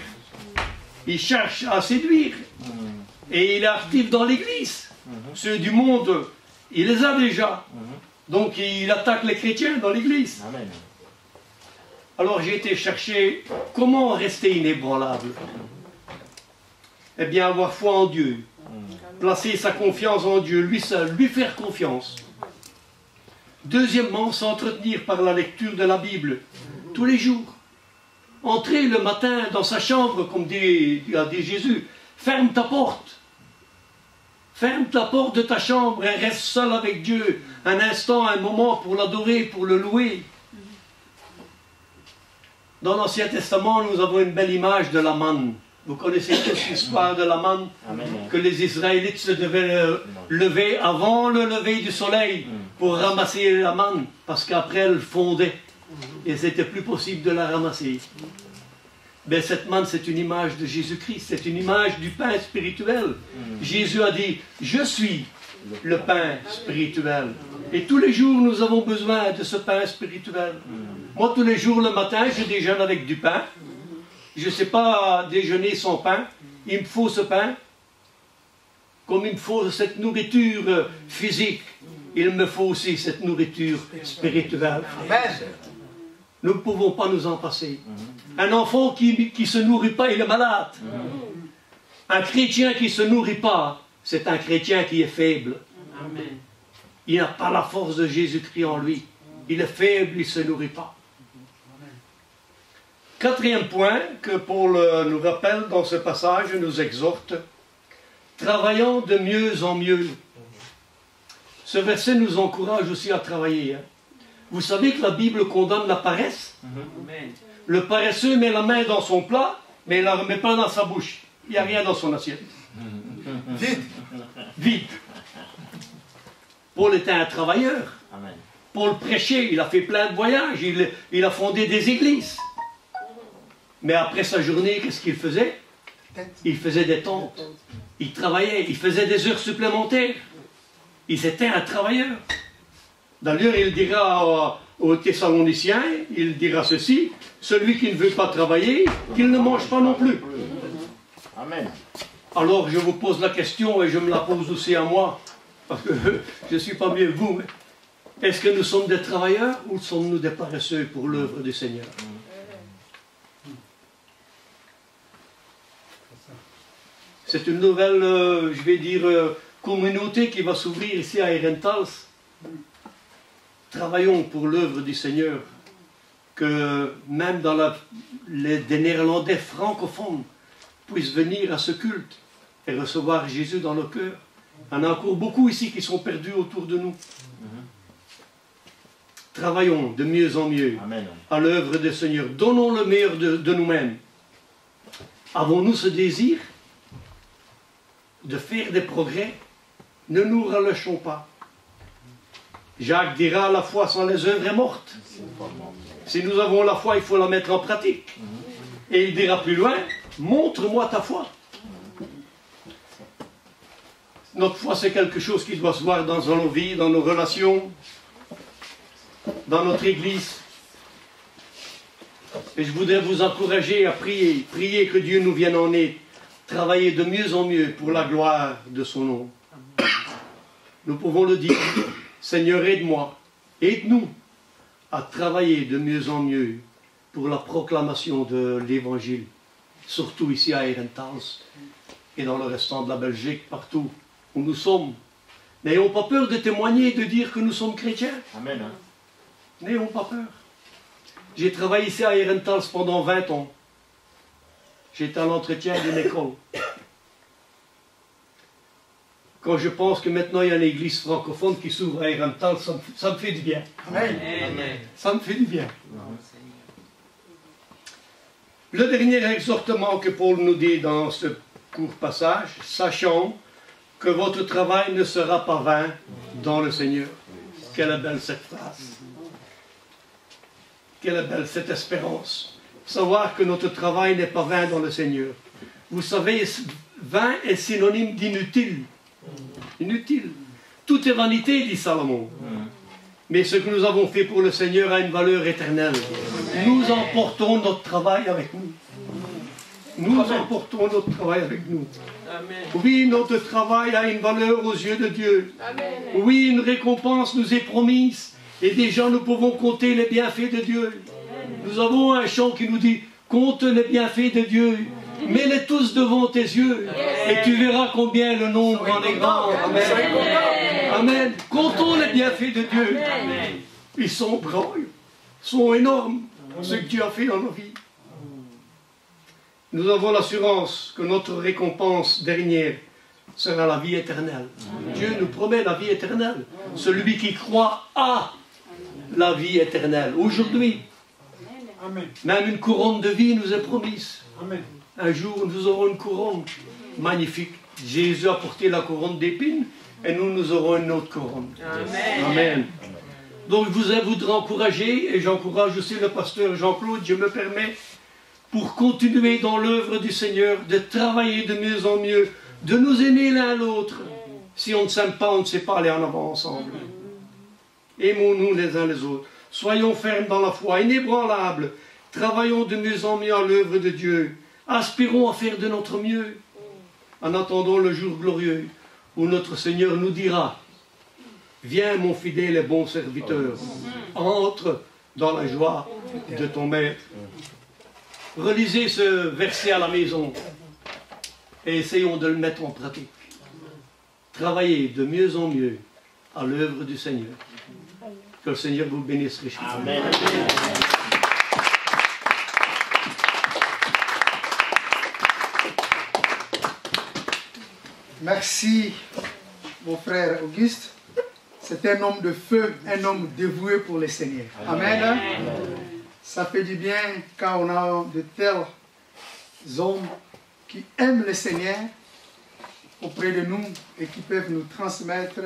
Il cherche à séduire. Et il est actif dans l'Église. Ceux du monde, il les a déjà. Donc il attaque les chrétiens dans l'Église. Alors j'ai été chercher comment rester inébranlable. Eh bien, avoir foi en Dieu. Placer sa confiance en Dieu, lui seul, lui faire confiance. Deuxièmement, s'entretenir par la lecture de la Bible, tous les jours. Entrer le matin dans sa chambre, comme a dit Jésus, ferme ta porte. Ferme ta porte de ta chambre et reste seul avec Dieu un instant, un moment pour l'adorer, pour le louer. Dans l'Ancien Testament, nous avons une belle image de la manne. Vous connaissez tous l'histoire de la manne, que les Israélites se devaient lever avant le lever du soleil pour ramasser la manne, parce qu'après elle fondait et c'était plus possible de la ramasser. Mais cette manne, c'est une image de Jésus-Christ, c'est une image du pain spirituel. Jésus a dit, je suis le pain spirituel. Et tous les jours, nous avons besoin de ce pain spirituel. Moi, tous les jours, le matin, je déjeune avec du pain. Je ne sais pas déjeuner sans pain. Il me faut ce pain. Comme il me faut cette nourriture physique, il me faut aussi cette nourriture spirituelle. Amen. Nous ne pouvons pas nous en passer. Un enfant qui ne se nourrit pas, il est malade. Un chrétien qui ne se nourrit pas, c'est un chrétien qui est faible. Amen. Il n'a pas la force de Jésus-Christ en lui. Il est faible, il ne se nourrit pas. Quatrième point que Paul nous rappelle dans ce passage, nous exhorte, travaillant de mieux en mieux. Ce verset nous encourage aussi à travailler. Vous savez que la Bible condamne la paresse. Le paresseux met la main dans son plat, mais il ne la remet pas dans sa bouche. Il n'y a rien dans son assiette. Vide. Vide. Paul était un travailleur. Paul prêchait, il a fait plein de voyages, il a fondé des églises. Mais après sa journée, qu'est-ce qu'il faisait? Il faisait des tentes. Il travaillait, il faisait des heures supplémentaires. Il était un travailleur. D'ailleurs, il dira aux Thessaloniciens, il dira ceci, celui qui ne veut pas travailler, qu'il ne mange pas non plus. Amen. Alors je vous pose la question et je me la pose aussi à moi, parce que je ne suis pas mieux que vous. Est-ce que nous sommes des travailleurs ou sommes-nous des paresseux pour l'œuvre du Seigneur? C'est une nouvelle, je vais dire, communauté qui va s'ouvrir ici à Herentals. Travaillons pour l'œuvre du Seigneur, que même dans des Néerlandais francophones puissent venir à ce culte et recevoir Jésus dans nos cœurs. Il y en a encore beaucoup ici qui sont perdus autour de nous. Travaillons de mieux en mieux à l'œuvre du Seigneur. Donnons le meilleur de nous-mêmes. Avons-nous ce désir de faire des progrès? Ne nous relâchons pas. Jacques dira, la foi sans les œuvres est morte. Si nous avons la foi, il faut la mettre en pratique. Et il dira plus loin, montre-moi ta foi. Notre foi, c'est quelque chose qui doit se voir dans nos vies, dans nos relations, dans notre Église. Et je voudrais vous encourager à prier. Prier que Dieu nous vienne en aide. Travailler de mieux en mieux pour la gloire de son nom. Nous pouvons le dire. Seigneur, aide-moi, aide-nous à travailler de mieux en mieux pour la proclamation de l'Évangile, surtout ici à Herentals et dans le restant de la Belgique, partout où nous sommes. N'ayons pas peur de témoigner et de dire que nous sommes chrétiens. Amen. N'ayons pas peur. J'ai travaillé ici à Herentals pendant 20 ans. J'étais à l'entretien d'une école. Quand je pense que maintenant il y a une église francophone qui s'ouvre à Herentals, ça me fait du bien. Amen. Amen. Ça me fait du bien. Le dernier exhortement que Paul nous dit dans ce court passage, sachant que votre travail ne sera pas vain dans le Seigneur. Quelle est belle cette phrase. Quelle est belle cette espérance. Savoir que notre travail n'est pas vain dans le Seigneur. Vous savez, vain est synonyme d'inutile. Inutile. Tout est vanité, dit Salomon. Mais ce que nous avons fait pour le Seigneur a une valeur éternelle. Nous emportons notre travail avec nous. Nous emportons notre travail avec nous. Amen. Oui, notre travail a une valeur aux yeux de Dieu. Amen. Oui, une récompense nous est promise. Et déjà, nous pouvons compter les bienfaits de Dieu. Nous avons un chant qui nous dit « Compte les bienfaits de Dieu. Mets-les tous devant tes yeux. Et tu verras combien le nombre en est grand. » Amen. Amen. Comptons les bienfaits de Dieu. Ils sont grands. Ils sont énormes. Ce que Dieu a fait dans nos vies. Nous avons l'assurance que notre récompense dernière sera la vie éternelle. Dieu nous promet la vie éternelle. Celui qui croit a la vie éternelle. Aujourd'hui, même une couronne de vie nous est promise. Un jour, nous aurons une couronne magnifique. Jésus a porté la couronne d'épines et nous aurons une autre couronne. Amen. Amen. Donc, je voudrais encourager, et j'encourage aussi le pasteur Jean-Claude, je me permets, pour continuer dans l'œuvre du Seigneur, de travailler de mieux en mieux, de nous aimer l'un l'autre. Si on ne s'aime pas, on ne sait pas aller en avant ensemble. Aimons-nous les uns les autres. Soyons fermes dans la foi, inébranlables. Travaillons de mieux en mieux à l'œuvre de Dieu. Aspirons à faire de notre mieux. En attendant le jour glorieux où notre Seigneur nous dira « Viens mon fidèle et bon serviteur, entre dans la joie de ton Maître. » Relisez ce verset à la maison et essayons de le mettre en pratique. Travaillez de mieux en mieux à l'œuvre du Seigneur. Que le Seigneur vous bénisse richement. Amen. Merci, mon frère Auguste. C'est un homme de feu, un homme dévoué pour le Seigneur. Amen. Ça fait du bien quand on a de tels hommes qui aiment le Seigneur auprès de nous et qui peuvent nous transmettre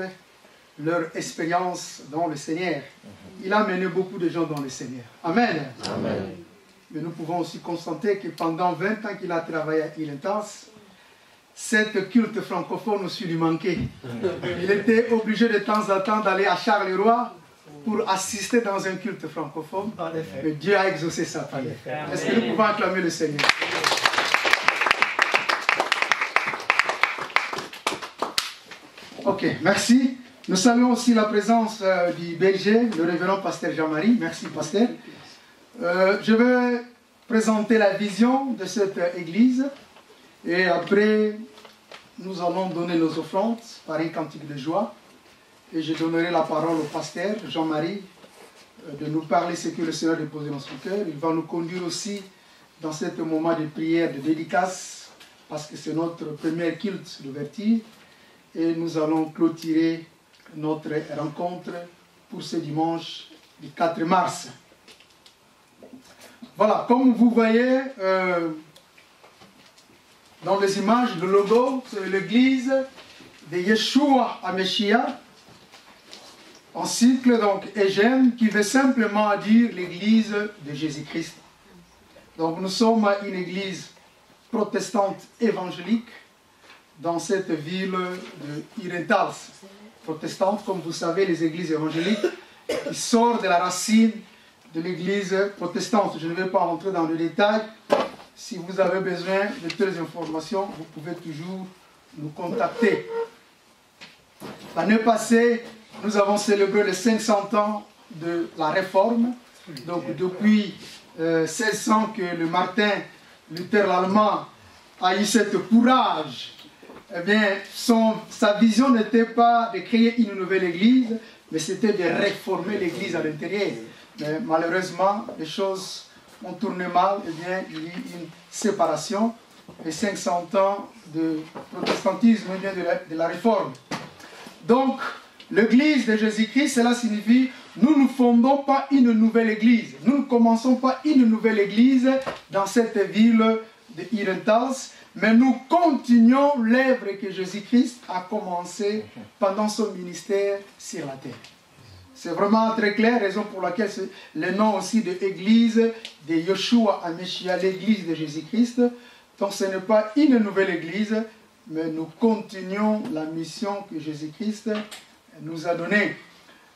leur expérience dans le Seigneur. Il a mené beaucoup de gens dans le Seigneur. Amen. Amen. Mais nous pouvons aussi constater que pendant 20 ans qu'il a travaillé à Herentals, cette culte francophone aussi lui manquait. Il était obligé de temps en temps d'aller à Charleroi pour assister dans un culte francophone. Mais Dieu a exaucé sa prière. Est-ce que nous pouvons acclamer le Seigneur? Ok, merci. Nous saluons aussi la présence du berger, le révérend pasteur Jean-Marie. Merci, pasteur. Je vais présenter la vision de cette église. Et après, nous allons donner nos offrandes par un cantique de joie. Et je donnerai la parole au pasteur Jean-Marie de nous parler ce que le Seigneur a déposé dans son cœur. Il va nous conduire aussi dans ce moment de prière, de dédicace, parce que c'est notre premier culte d'ouverture. Et nous allons clôturer notre rencontre pour ce dimanche du 4 mars. Voilà, comme vous voyez dans les images, le logo, c'est l'église de Yeshua HaMashiach, en cycle donc Eugène, qui veut simplement dire l'église de Jésus-Christ. Donc nous sommes une église protestante évangélique dans cette ville de Herentals. Protestante, comme vous savez, les églises évangéliques, qui sortent de la racine de l'église protestante. Je ne vais pas rentrer dans le détail. Si vous avez besoin de telles informations, vous pouvez toujours nous contacter. L'année passée, nous avons célébré les 500 ans de la Réforme. Donc depuis 1600 que le Martin Luther l'Allemand a eu ce courage eh bien, sa vision n'était pas de créer une nouvelle église, mais c'était de réformer l'église à l'intérieur. Mais malheureusement, les choses ont tourné mal, eh bien, il y a eu une séparation et 500 ans de protestantisme vient de la réforme. Donc, l'église de Jésus-Christ, cela signifie, nous ne fondons pas une nouvelle église. Nous ne commençons pas une nouvelle église dans cette ville de Irentals, mais nous continuons l'œuvre que Jésus-Christ a commencée pendant son ministère sur la terre. C'est vraiment très clair, raison pour laquelle le nom aussi de l'église de Yeshua HaMashiach, l'église de Jésus-Christ. Donc ce n'est pas une nouvelle église, mais nous continuons la mission que Jésus-Christ nous a donnée.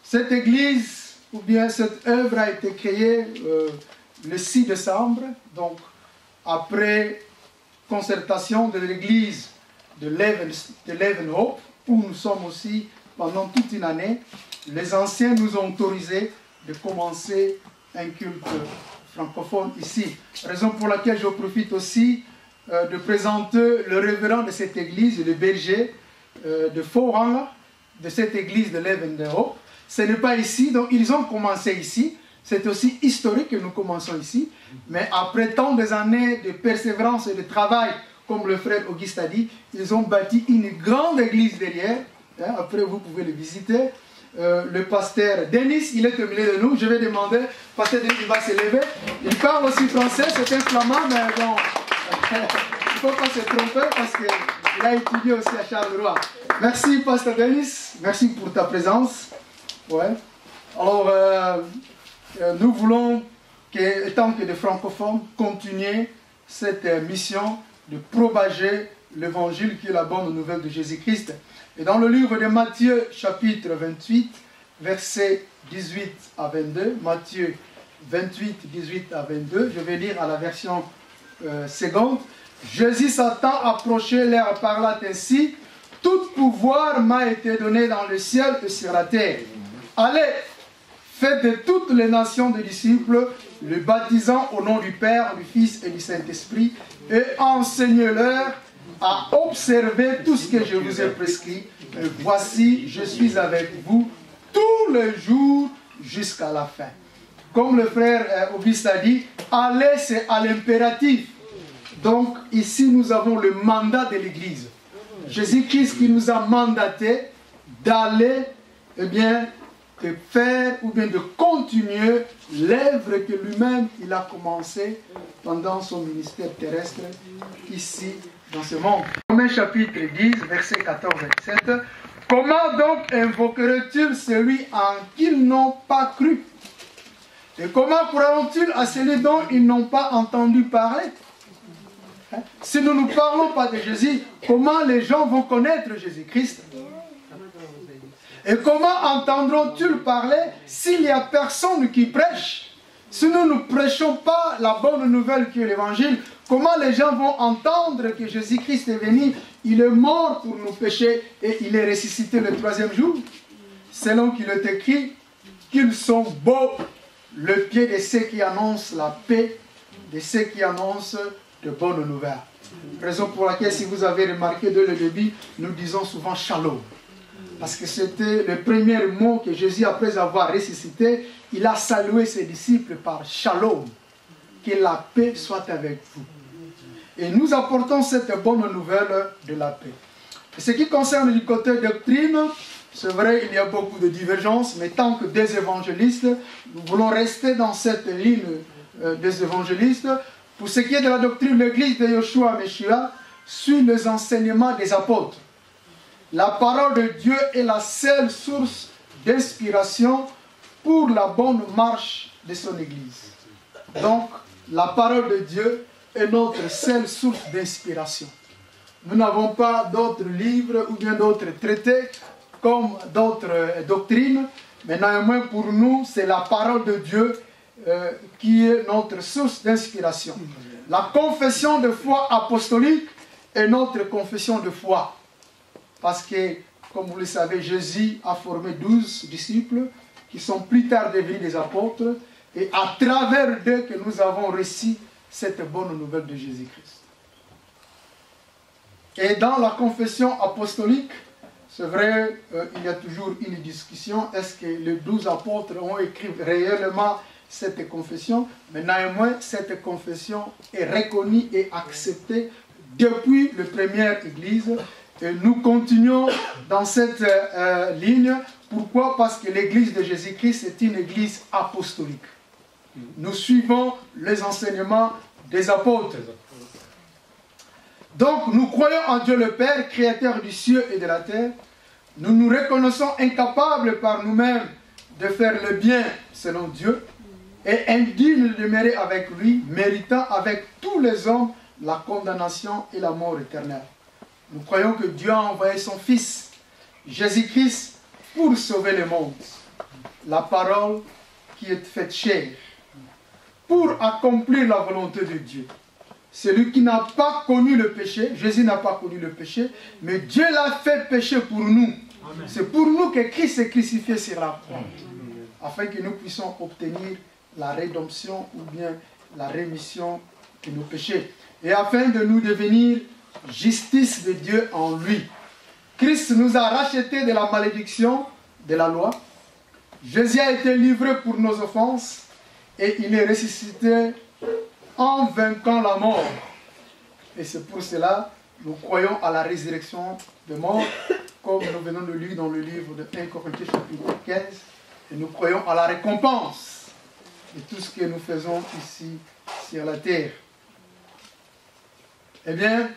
Cette église, ou bien cette œuvre a été créée le 6 décembre, donc après concertation de l'église de Leeuwenhoek, où nous sommes aussi pendant toute une année. Les anciens nous ont autorisé de commencer un culte francophone ici. Raison pour laquelle je profite aussi de présenter le révérend de cette église, le berger de Forang, de cette église de Leeuwenhoek. Ce n'est pas ici, donc ils ont commencé ici. C'est aussi historique que nous commençons ici. Mais après tant d'années de persévérance et de travail, comme le frère Auguste a dit, ils ont bâti une grande église derrière. Après, vous pouvez le visiter. Le pasteur Denis, il est au milieu de nous. Je vais demander, pasteur Denis, il va se lever. Il parle aussi français, c'est un flamand, mais bon, il ne faut pas se tromper parce qu'il a étudié aussi à Charleroi. Merci, pasteur Denis. Merci pour ta présence. Ouais. Alors, nous voulons, étant que des francophones, continuer cette mission de propager l'évangile qui est la bonne nouvelle de Jésus-Christ. Et dans le livre de Matthieu, chapitre 28, versets 18 à 22, Matthieu 28, 18 à 22, je vais lire à la version seconde. Jésus s'étant approché, leur parla ainsi: tout pouvoir m'a été donné dans le ciel et sur la terre. Allez, faites de toutes les nations des disciples, le baptisant au nom du Père, du Fils et du Saint-Esprit, et enseignez-leur à observer tout ce que je vous ai prescrit. Et voici, je suis avec vous tous les jours jusqu'à la fin. Comme le frère Auguste a dit, aller, c'est à l'impératif. Donc ici, nous avons le mandat de l'Église. Jésus-Christ qui nous a mandaté d'aller, eh bien, de faire ou bien de continuer l'œuvre que lui-même il a commencé pendant son ministère terrestre ici dans ce monde. Romains chapitre 10, versets 14 et 17. Comment donc invoqueraient-ils celui en qui ils n'ont pas cru? Et comment croiront-ils à celui dont ils n'ont pas entendu parler? Si nous ne parlons pas de Jésus, comment les gens vont connaître Jésus-Christ? Et comment entendront-ils parler s'il n'y a personne qui prêche? Si nous ne prêchons pas la bonne nouvelle qui est l'évangile, comment les gens vont entendre que Jésus-Christ est venu, il est mort pour nos péchés et il est ressuscité le troisième jour? Selon qu'il est écrit qu'ils sont beaux, le pied de ceux qui annoncent la paix, de ceux qui annoncent de bonnes nouvelles. Raison pour laquelle, si vous avez remarqué dès le début, nous disons souvent shalom. Parce que c'était le premier mot que Jésus, après avoir ressuscité, il a salué ses disciples par shalom. Que la paix soit avec vous. Et nous apportons cette bonne nouvelle de la paix. Et ce qui concerne du côté doctrine, c'est vrai, il y a beaucoup de divergences, mais tant que des évangélistes, nous voulons rester dans cette ligne des évangélistes. Pour ce qui est de la doctrine, l'église de Yeshua HaMashiach suit les enseignements des apôtres. La parole de Dieu est la seule source d'inspiration pour la bonne marche de son église. Donc, la parole de Dieu est notre seule source d'inspiration. Nous n'avons pas d'autres livres ou bien d'autres traités comme d'autres doctrines, mais néanmoins pour nous, c'est la parole de Dieu qui est notre source d'inspiration. La confession de foi apostolique est notre confession de foi. Parce que, comme vous le savez, Jésus a formé 12 disciples qui sont plus tard devenus des apôtres. Et à travers d'eux que nous avons reçu cette bonne nouvelle de Jésus-Christ. Et dans la confession apostolique, c'est vrai, il y a toujours une discussion, est-ce que les 12 apôtres ont écrit réellement cette confession? Mais néanmoins, cette confession est reconnue et acceptée depuis la première Église. Et nous continuons dans cette ligne. Pourquoi? Parce que l'Église de Jésus-Christ est une Église apostolique. Nous suivons les enseignements des apôtres. Donc, nous croyons en Dieu le Père, créateur du ciel et de la terre. Nous nous reconnaissons incapables par nous-mêmes de faire le bien selon Dieu et indignes de demeurer avec lui, méritant avec tous les hommes la condamnation et la mort éternelle. Nous croyons que Dieu a envoyé son Fils, Jésus-Christ, pour sauver le monde. La parole qui est faite chair, pour accomplir la volonté de Dieu. Celui qui n'a pas connu le péché, Jésus n'a pas connu le péché, mais Dieu l'a fait péché pour nous. C'est pour nous que Christ est crucifié sur la croix, afin que nous puissions obtenir la rédemption ou bien la rémission de nos péchés, et afin de nous devenir justice de Dieu en lui. Christ nous a rachetés de la malédiction de la loi. Jésus a été livré pour nos offenses et il est ressuscité en vainquant la mort. Et c'est pour cela que nous croyons à la résurrection des morts, comme nous venons de lire dans le livre de 1 Corinthiens chapitre 15. Et nous croyons à la récompense de tout ce que nous faisons ici sur la terre. Eh bien,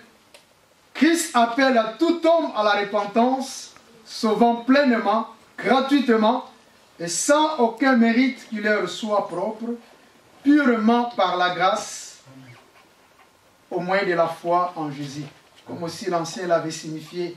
Christ appelle à tout homme à la repentance, sauvant pleinement, gratuitement, et sans aucun mérite qui leur soit propre, purement par la grâce, au moyen de la foi en Jésus. Comme aussi l'Ancien l'avait signifié,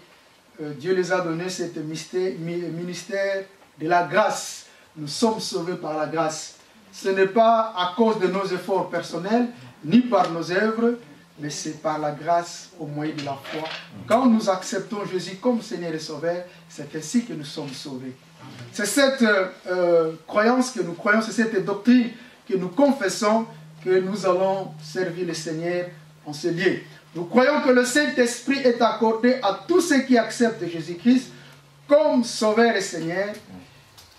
Dieu les a donné ce ministère de la grâce. Nous sommes sauvés par la grâce. Ce n'est pas à cause de nos efforts personnels, ni par nos œuvres, mais c'est par la grâce au moyen de la foi. Quand nous acceptons Jésus comme Seigneur et Sauveur, c'est ainsi que nous sommes sauvés. C'est cette croyance que nous croyons, c'est cette doctrine que nous confessons que nous allons servir le Seigneur en ce lieu. Nous croyons que le Saint-Esprit est accordé à tous ceux qui acceptent Jésus-Christ comme Sauveur et Seigneur.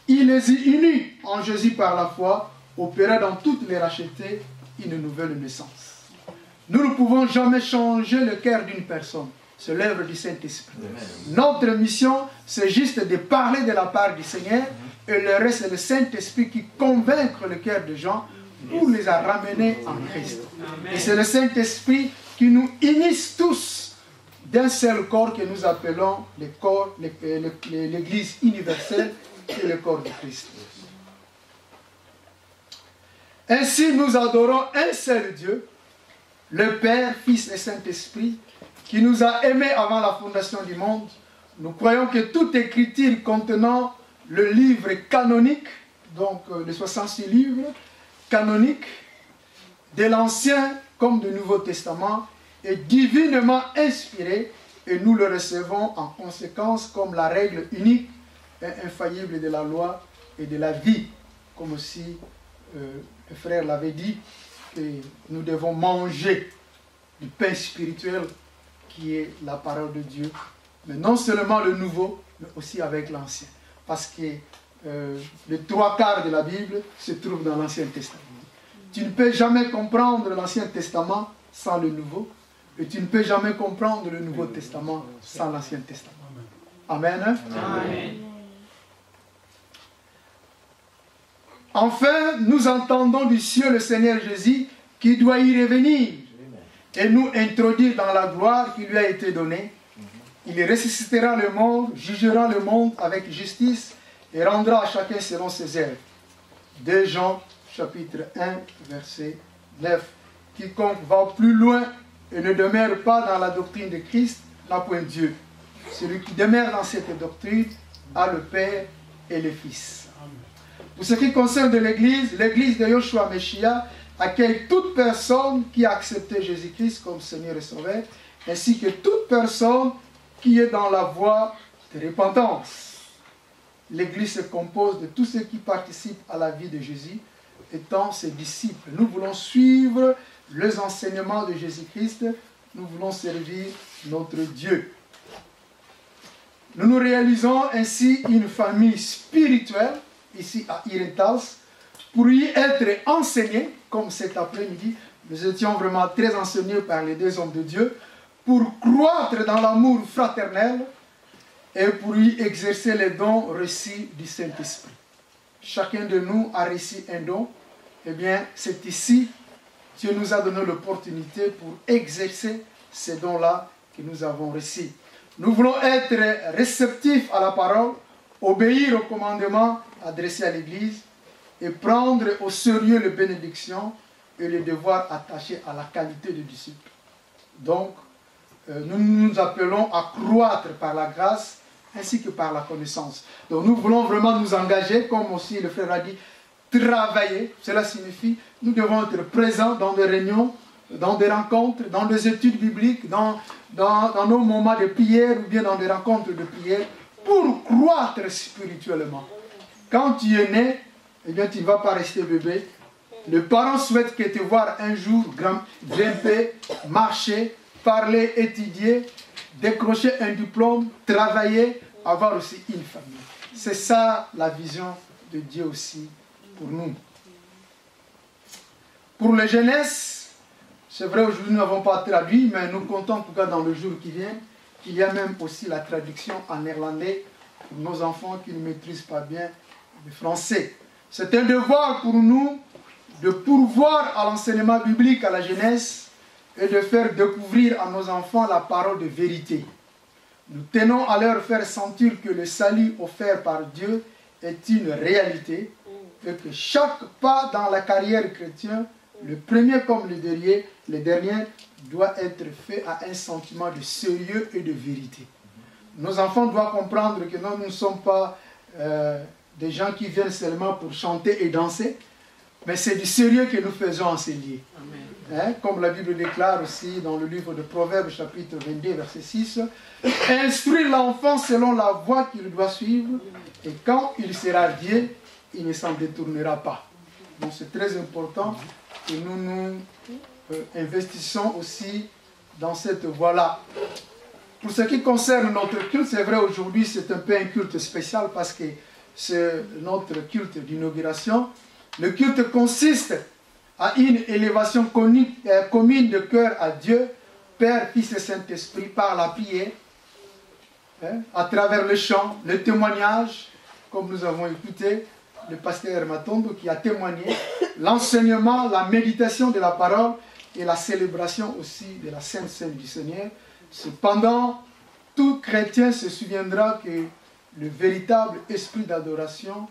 Il les unit en Jésus par la foi, opérant dans toutes les rachetés une nouvelle naissance. Nous ne pouvons jamais changer le cœur d'une personne. C'est l'œuvre du Saint-Esprit. Notre mission, c'est juste de parler de la part du Seigneur, et le reste, c'est le Saint-Esprit qui convainc le cœur des gens pour les ramener en Christ. Et c'est le Saint-Esprit qui nous unisse tous d'un seul corps que nous appelons l'Église universelle et le corps de Christ. Ainsi, nous adorons un seul Dieu, le Père, Fils et Saint-Esprit, qui nous a aimés avant la fondation du monde. Nous croyons que toute écriture contenant le livre canonique, donc les 66 livres canoniques, de l'Ancien comme du Nouveau Testament, est divinement inspiré et nous le recevons en conséquence comme la règle unique et infaillible de la loi et de la vie, comme aussi le frère l'avait dit, que nous devons manger du pain spirituel qui est la parole de Dieu, mais non seulement le nouveau, mais aussi avec l'ancien, parce que les 3/4 de la Bible se trouvent dans l'Ancien Testament. Tu ne peux jamais comprendre l'Ancien Testament sans le Nouveau, et tu ne peux jamais comprendre le Nouveau Testament sans l'Ancien Testament. Amen. Amen. Enfin, nous entendons du ciel le Seigneur Jésus qui doit y revenir et nous introduire dans la gloire qui lui a été donnée. Il ressuscitera le monde, jugera le monde avec justice et rendra à chacun selon ses œuvres. 2 Jean chapitre 1 verset 9. Quiconque va plus loin et ne demeure pas dans la doctrine de Christ n'a point Dieu. Celui qui demeure dans cette doctrine a le Père et le Fils. Pour ce qui concerne de l'Église, l'Église de Yoshua Meshiach accueille toute personne qui a accepté Jésus-Christ comme Seigneur et Sauveur, ainsi que toute personne qui est dans la voie de repentance. L'Église se compose de tous ceux qui participent à la vie de Jésus, étant ses disciples. Nous voulons suivre les enseignements de Jésus-Christ nous voulons servir notre Dieu. Nous nous réalisons ainsi une famille spirituelle, ici à Iretals, pour y être enseignés, comme cet après-midi, nous étions vraiment très enseignés par les deux hommes de Dieu, pour croître dans l'amour fraternel et pour y exercer les dons reçus du Saint-Esprit. Chacun de nous a reçu un don. Eh bien, c'est ici Dieu nous a donné l'opportunité pour exercer ces dons-là que nous avons reçus. Nous voulons être réceptifs à la parole, obéir aux commandements adressés à l'Église et prendre au sérieux les bénédictions et les devoirs attachés à la qualité de disciple. Donc, nous nous appelons à croître par la grâce ainsi que par la connaissance. Donc nous voulons vraiment nous engager, comme aussi le frère a dit, travailler. Cela signifie nous devons être présents dans des réunions, dans des rencontres, dans des études bibliques, dans nos moments de prière ou bien dans des rencontres de prière pour croître spirituellement. Quand tu es né, eh bien tu ne vas pas rester bébé. Les parents souhaitent que te voir un jour grimper, marcher, parler, étudier, décrocher un diplôme, travailler, avoir aussi une famille. C'est ça la vision de Dieu aussi pour nous. Pour les jeunesses, c'est vrai aujourd'hui nous n'avons pas traduit, mais nous comptons en tout cas dans le jour qui vient qu'il y a même aussi la traduction en néerlandais pour nos enfants qui ne maîtrisent pas bien le français. C'est un devoir pour nous de pourvoir à l'enseignement biblique à la jeunesse et de faire découvrir à nos enfants la parole de vérité. Nous tenons à leur faire sentir que le salut offert par Dieu est une réalité et que chaque pas dans la carrière chrétienne, le premier comme le dernier, doit être fait à un sentiment de sérieux et de vérité. Nos enfants doivent comprendre que nous ne sommes pas des gens qui viennent seulement pour chanter et danser, mais c'est du sérieux que nous faisons enseigner. Hein, comme la Bible déclare aussi dans le livre de Proverbes, chapitre 22, verset 6, « Instruire l'enfant selon la voie qu'il doit suivre, et quand il sera vieux, il ne s'en détournera pas. » Donc c'est très important que nous nous investissons aussi dans cette voie-là. Pour ce qui concerne notre culte, c'est vrai aujourd'hui c'est un peu un culte spécial parce que c'est notre culte d'inauguration. Le culte consiste à une élévation commune de cœur à Dieu, Père, Fils et Saint-Esprit, par la prière, hein, à travers le chant, le témoignage, comme nous avons écouté, le pasteur Matondo qui a témoigné, l'enseignement, la méditation de la parole et la célébration aussi de la Sainte Seine du Seigneur. Cependant, tout chrétien se souviendra que le véritable esprit d'adoration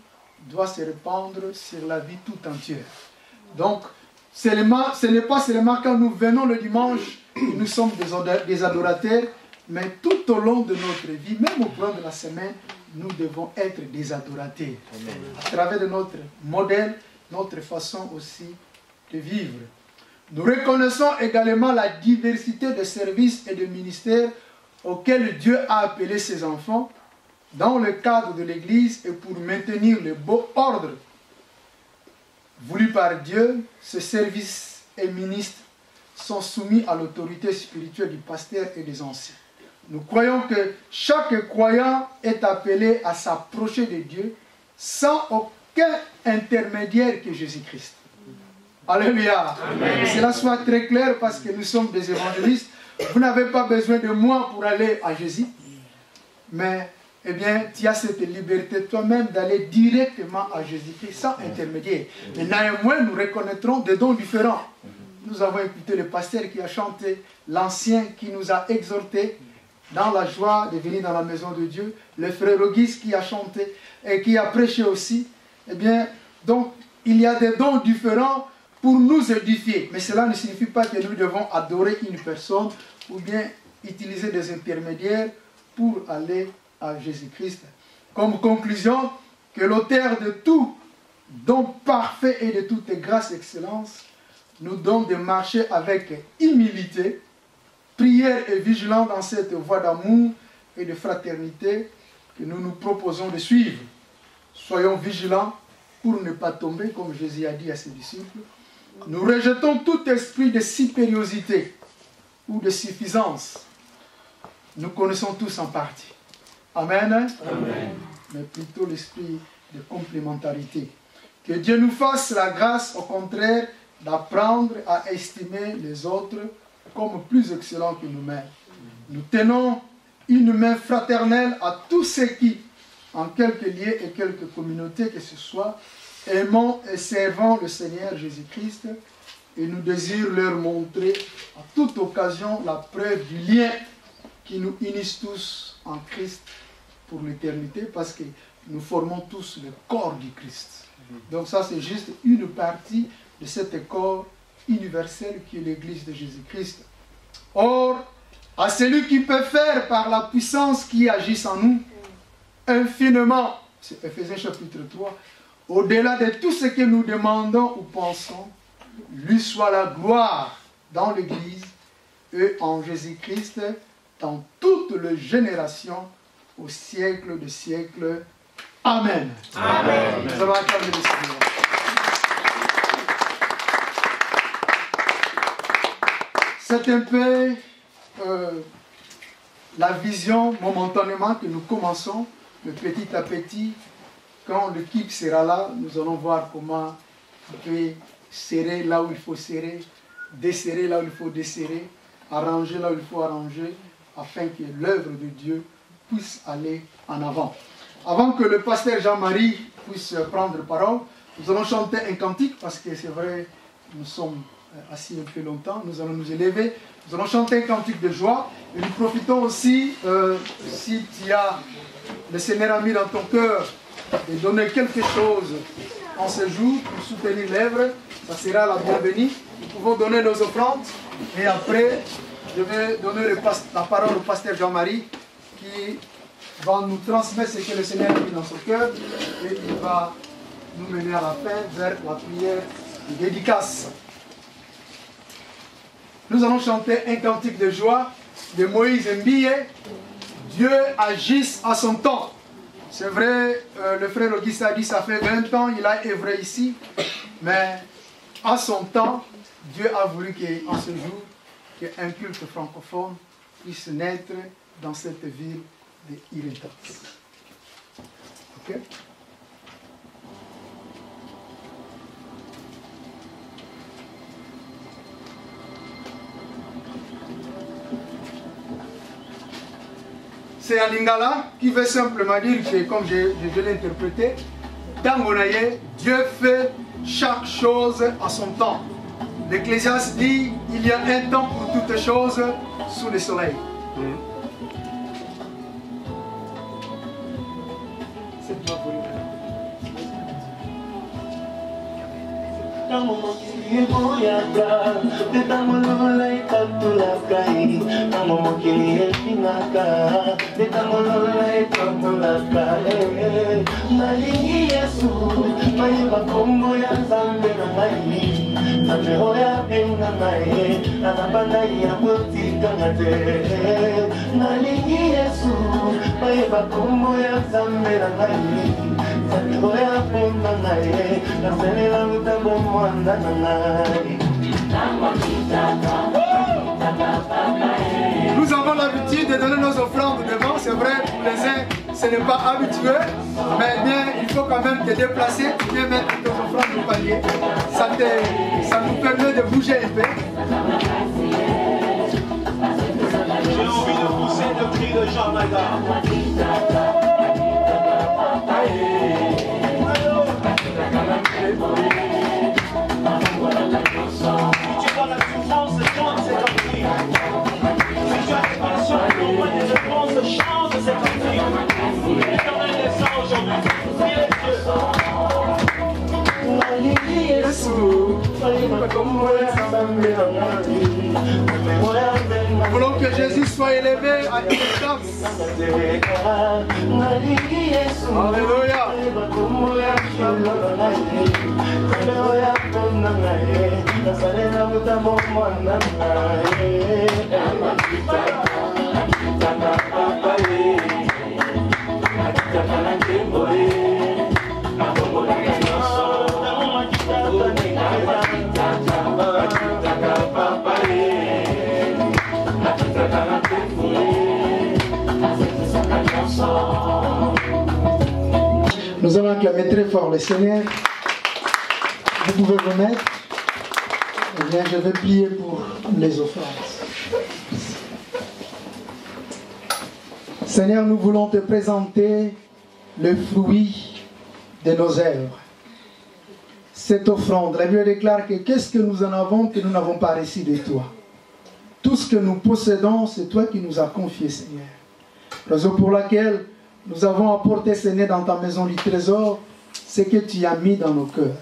doit se répandre sur la vie tout entière. Donc, ce n'est pas seulement quand nous venons le dimanche que nous sommes des adorateurs, mais tout au long de notre vie, même au plan de la semaine, nous devons être des adorateurs. Amen. À travers de notre modèle, notre façon aussi de vivre. Nous reconnaissons également la diversité de services et de ministères auxquels Dieu a appelé ses enfants dans le cadre de l'Église et pour maintenir le beau ordre voulu par Dieu. Ces services et ministres sont soumis à l'autorité spirituelle du pasteur et des anciens. Nous croyons que chaque croyant est appelé à s'approcher de Dieu sans aucun intermédiaire que Jésus-Christ. Alléluia. Que cela soit très clair parce que nous sommes des évangélistes. Vous n'avez pas besoin de moi pour aller à Jésus. Mais, eh bien, tu as cette liberté toi-même d'aller directement à Jésus-Christ sans intermédiaire. Mais néanmoins, nous reconnaîtrons des dons différents. Nous avons écouté le pasteur qui a chanté, l'ancien qui nous a exhortés dans la joie de venir dans la maison de Dieu, le frère Auguste qui a chanté et qui a prêché aussi. Eh bien, donc, il y a des dons différents pour nous édifier. Mais cela ne signifie pas que nous devons adorer une personne ou bien utiliser des intermédiaires pour aller à Jésus-Christ. Comme conclusion, que l'auteur de tout don parfait et de toute grâce et excellence nous donne de marcher avec humilité, prière et vigilance dans cette voie d'amour et de fraternité que nous nous proposons de suivre. Soyons vigilants pour ne pas tomber, comme Jésus a dit à ses disciples. Nous rejetons tout esprit de supériorité ou de suffisance. Nous connaissons tous en partie. Amen. Amen. Mais plutôt l'esprit de complémentarité. Que Dieu nous fasse la grâce, au contraire, d'apprendre à estimer les autres comme plus excellents que nous-mêmes. Nous tenons une main fraternelle à tous ceux qui, en quelque lieu et quelque communauté que ce soit, aimons et servons le Seigneur Jésus-Christ, et nous désirons leur montrer à toute occasion la preuve du lien qui nous unissent tous en Christ pour l'éternité, parce que nous formons tous le corps du Christ. Donc ça, c'est juste une partie de cet corps universel qui est l'Église de Jésus-Christ. Or, à celui qui peut faire par la puissance qui agit en nous, infiniment, c'est Ephésiens chapitre 3, au-delà de tout ce que nous demandons ou pensons, lui soit la gloire dans l'Église et en Jésus-Christ dans toutes les générations au siècle des siècles. Amen. Amen. Nous allons acclamer le Seigneur. C'est un peu la vision momentanément que nous commençons, mais petit à petit, quand l'équipe sera là, nous allons voir comment on peut serrer là où il faut serrer, desserrer là où il faut desserrer, arranger là où il faut arranger, afin que l'œuvre de Dieu puisse aller en avant. Avant que le pasteur Jean-Marie puisse prendre parole, nous allons chanter un cantique, parce que c'est vrai, nous sommes assis un peu longtemps, nous allons nous élever, nous allons chanter un cantique de joie, et nous profitons aussi, si tu as le Seigneur a mis dans ton cœur, de donner quelque chose en ce jour pour soutenir l'œuvre, ça sera la bienvenue. Nous pouvons donner nos offrandes, et après, je vais donner la parole au pasteur Jean-Marie, qui va nous transmettre ce que le Seigneur a mis dans son cœur, et il va nous mener à la fin vers la prière de dédicace. Nous allons chanter un cantique de joie de Moïse Mbie, Dieu agisse à son temps. C'est vrai, le frère Auguste a dit, ça fait 20 ans, il a œuvré ici, mais à son temps, Dieu a voulu qu'en ce jour, qu'un culte francophone puisse naître dans cette ville de Iretas. Ok? C'est un lingala qui veut simplement dire que, comme je l'ai interprété, dans Gonaïe, Dieu fait chaque chose à son temps. L'Ecclésiaste dit, il y a un temps pour toutes choses sous le soleil. C'est toi pour lui. Nous avons l'habitude de donner nos offrandes devant, c'est vrai, pour les uns, ce n'est pas habitué, mais bien, il faut quand même te déplacer, tu viens mettre tes offrandes au panier. Ça nous permet de bouger un peu. J'ai envie de pousser le cri de Jean Maga. Si tu as la souffrance, chante ces cantiques. Si tu as des passions, pour des réponses, chante ces cantiques. L'éternel descend aujourd'hui. Nous voulons que Jésus soit élevé à une chance. Alléluia. allons acclamer très fort le Seigneur. Vous pouvez vous mettre. Eh bien, je vais prier pour les offrandes. Seigneur, nous voulons te présenter le fruit de nos œuvres. Cette offrande, la Bible déclare que qu'est-ce que nous en avons que nous n'avons pas reçu de toi. Tout ce que nous possédons, c'est toi qui nous as confié, Seigneur. Raison pour laquelle nous avons apporté, Seigneur, dans ta maison du trésor, ce que tu as mis dans nos cœurs.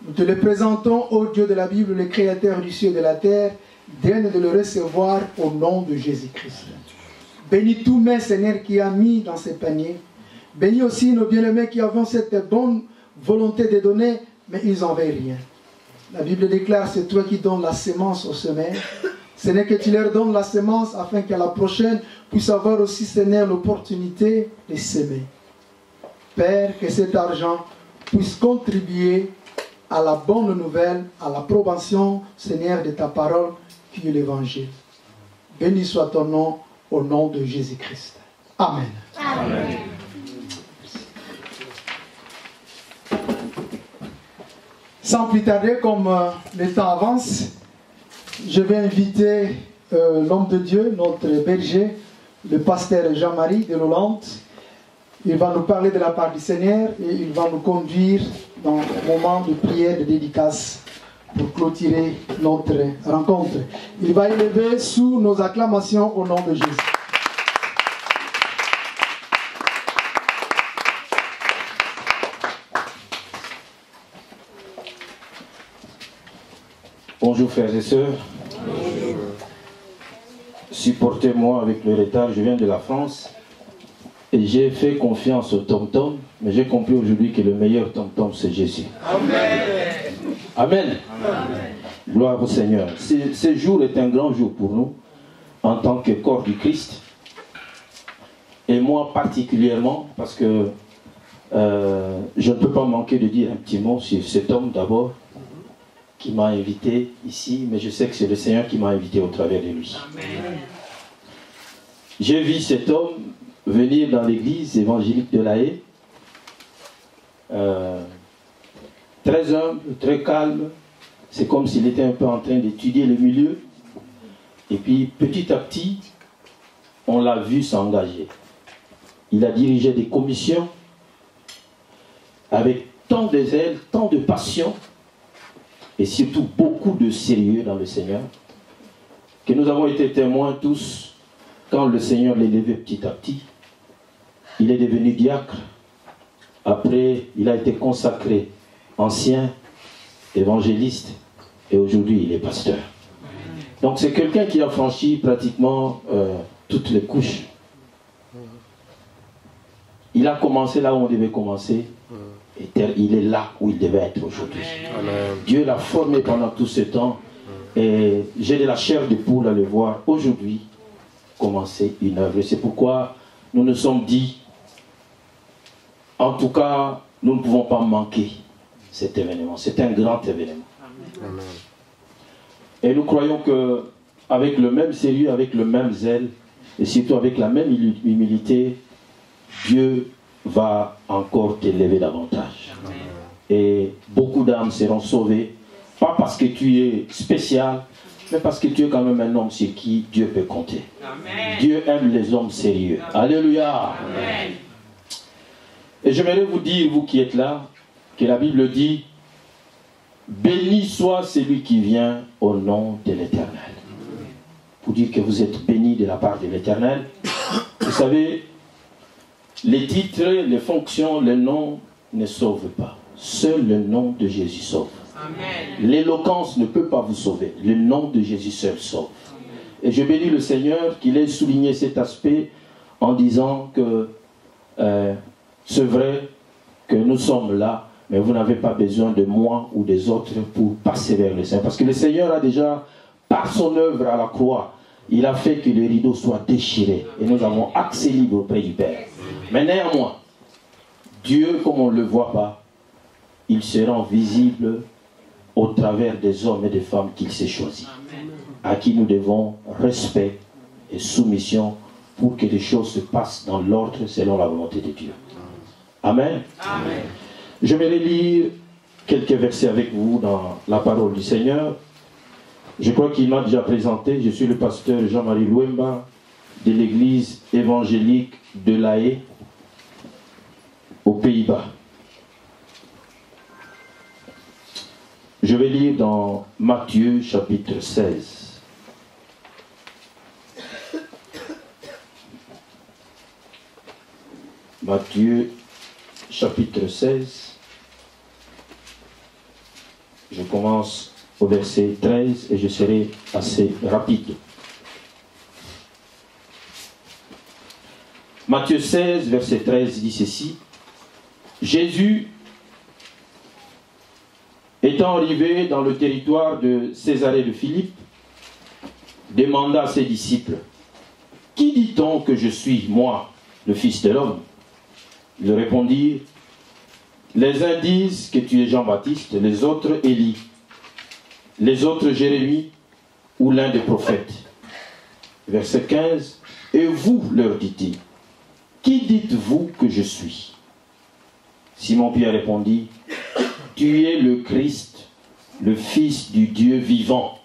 Nous te le présentons, ô Dieu de la Bible, le Créateur du ciel et de la terre, daigne de le recevoir au nom de Jésus-Christ. Bénis tous mes, Seigneur, qui a mis dans ces paniers. Bénis aussi nos bien-aimés qui avons cette bonne volonté de donner, mais ils n'en veulent rien. La Bible déclare, c'est toi qui donnes la sémence aux semeurs. Seigneur, que tu leur donnes la sémence afin qu'à la prochaine puisse avoir aussi, Seigneur, l'opportunité de s'aimer. Père, que cet argent puisse contribuer à la bonne nouvelle, à l'approbation, Seigneur, de ta parole qui est l'Évangile. Béni soit ton nom au nom de Jésus-Christ. Amen. Amen. Sans plus tarder, comme le temps avance, je vais inviter l'homme de Dieu, notre berger, le pasteur Jean-Marie de Hollande. Il va nous parler de la part du Seigneur et il va nous conduire dans un moment de prière, de dédicace pour clôturer notre rencontre. Il va élever sous nos acclamations au nom de Jésus. Bonjour frères et sœurs. Supportez-moi avec le retard, je viens de la France et j'ai fait confiance au tom-tom, mais j'ai compris aujourd'hui que le meilleur tom-tom c'est Jésus. Amen. Amen. Amen. Gloire au Seigneur. Ce jour est un grand jour pour nous en tant que corps du Christ et moi particulièrement parce que je ne peux pas manquer de dire un petit mot sur cet homme d'abord qui m'a invité ici, mais je sais que c'est le Seigneur qui m'a invité au travers de lui. Amen. J'ai vu cet homme venir dans l'église évangélique de La Haye, très humble, très calme, c'est comme s'il était un peu en train d'étudier le milieu, et puis petit à petit, on l'a vu s'engager. Il a dirigé des commissions avec tant de zèle, tant de passion, et surtout beaucoup de sérieux dans le Seigneur, que nous avons été témoins tous, quand le Seigneur l'élevait petit à petit. Il est devenu diacre, après il a été consacré ancien, évangéliste, et aujourd'hui il est pasteur. Donc c'est quelqu'un qui a franchi pratiquement toutes les couches. Il a commencé là où on devait commencer, et il est là où il devait être aujourd'hui. Dieu l'a formé pendant tout ce temps et j'ai de la chair de poule à le voir aujourd'hui commencer une œuvre. C'est pourquoi nous nous sommes dit, en tout cas, nous ne pouvons pas manquer cet événement. C'est un grand événement. Amen. Et nous croyons que avec le même sérieux, avec le même zèle et surtout avec la même humilité, Dieu va encore t'élever davantage. Amen. Et beaucoup d'âmes seront sauvées, pas parce que tu es spécial, mais parce que tu es quand même un homme sur qui Dieu peut compter. Amen. Dieu aime les hommes sérieux. Amen. Alléluia. Amen. Et j'aimerais vous dire, vous qui êtes là, que la Bible dit, béni soit celui qui vient au nom de l'Éternel. Pour dire que vous êtes bénis de la part de l'Éternel. Vous savez, les titres, les fonctions, les noms ne sauvent pas. Seul le nom de Jésus sauve. L'éloquence ne peut pas vous sauver. Le nom de Jésus seul sauve. Amen. Et je bénis le Seigneur qu'il ait souligné cet aspect en disant que c'est vrai que nous sommes là, mais vous n'avez pas besoin de moi ou des autres pour passer vers le Seigneur. Parce que le Seigneur a déjà, par son œuvre à la croix, il a fait que le rideau soit déchiré. Et nous avons accès libre auprès du Père. Mais néanmoins, Dieu, comme on ne le voit pas, il se rend visible au travers des hommes et des femmes qu'il s'est choisis, à qui nous devons respect et soumission pour que les choses se passent dans l'ordre selon la volonté de Dieu. Amen. Amen. Je vais lire quelques versets avec vous dans la parole du Seigneur. Je crois qu'il m'a déjà présenté. Je suis le pasteur Jean-Marie Louemba de l'église évangélique de La Haye, aux Pays-Bas. Je vais lire dans Matthieu chapitre 16. Matthieu chapitre 16. Je commence au verset 13 et je serai assez rapide. Matthieu 16, verset 13 dit ceci. Jésus, étant arrivé dans le territoire de Césarée de Philippe, demanda à ses disciples, « Qui dit-on que je suis, moi, le Fils de l'homme » Ils répondirent, « Les uns disent que tu es Jean-Baptiste, les autres Élie, les autres Jérémie ou l'un des prophètes. » Verset 15, « Et vous, leur dit-il, qui dites-vous que je suis » Simon-Pierre répondit, « Tu es le Christ, le Fils du Dieu vivant. »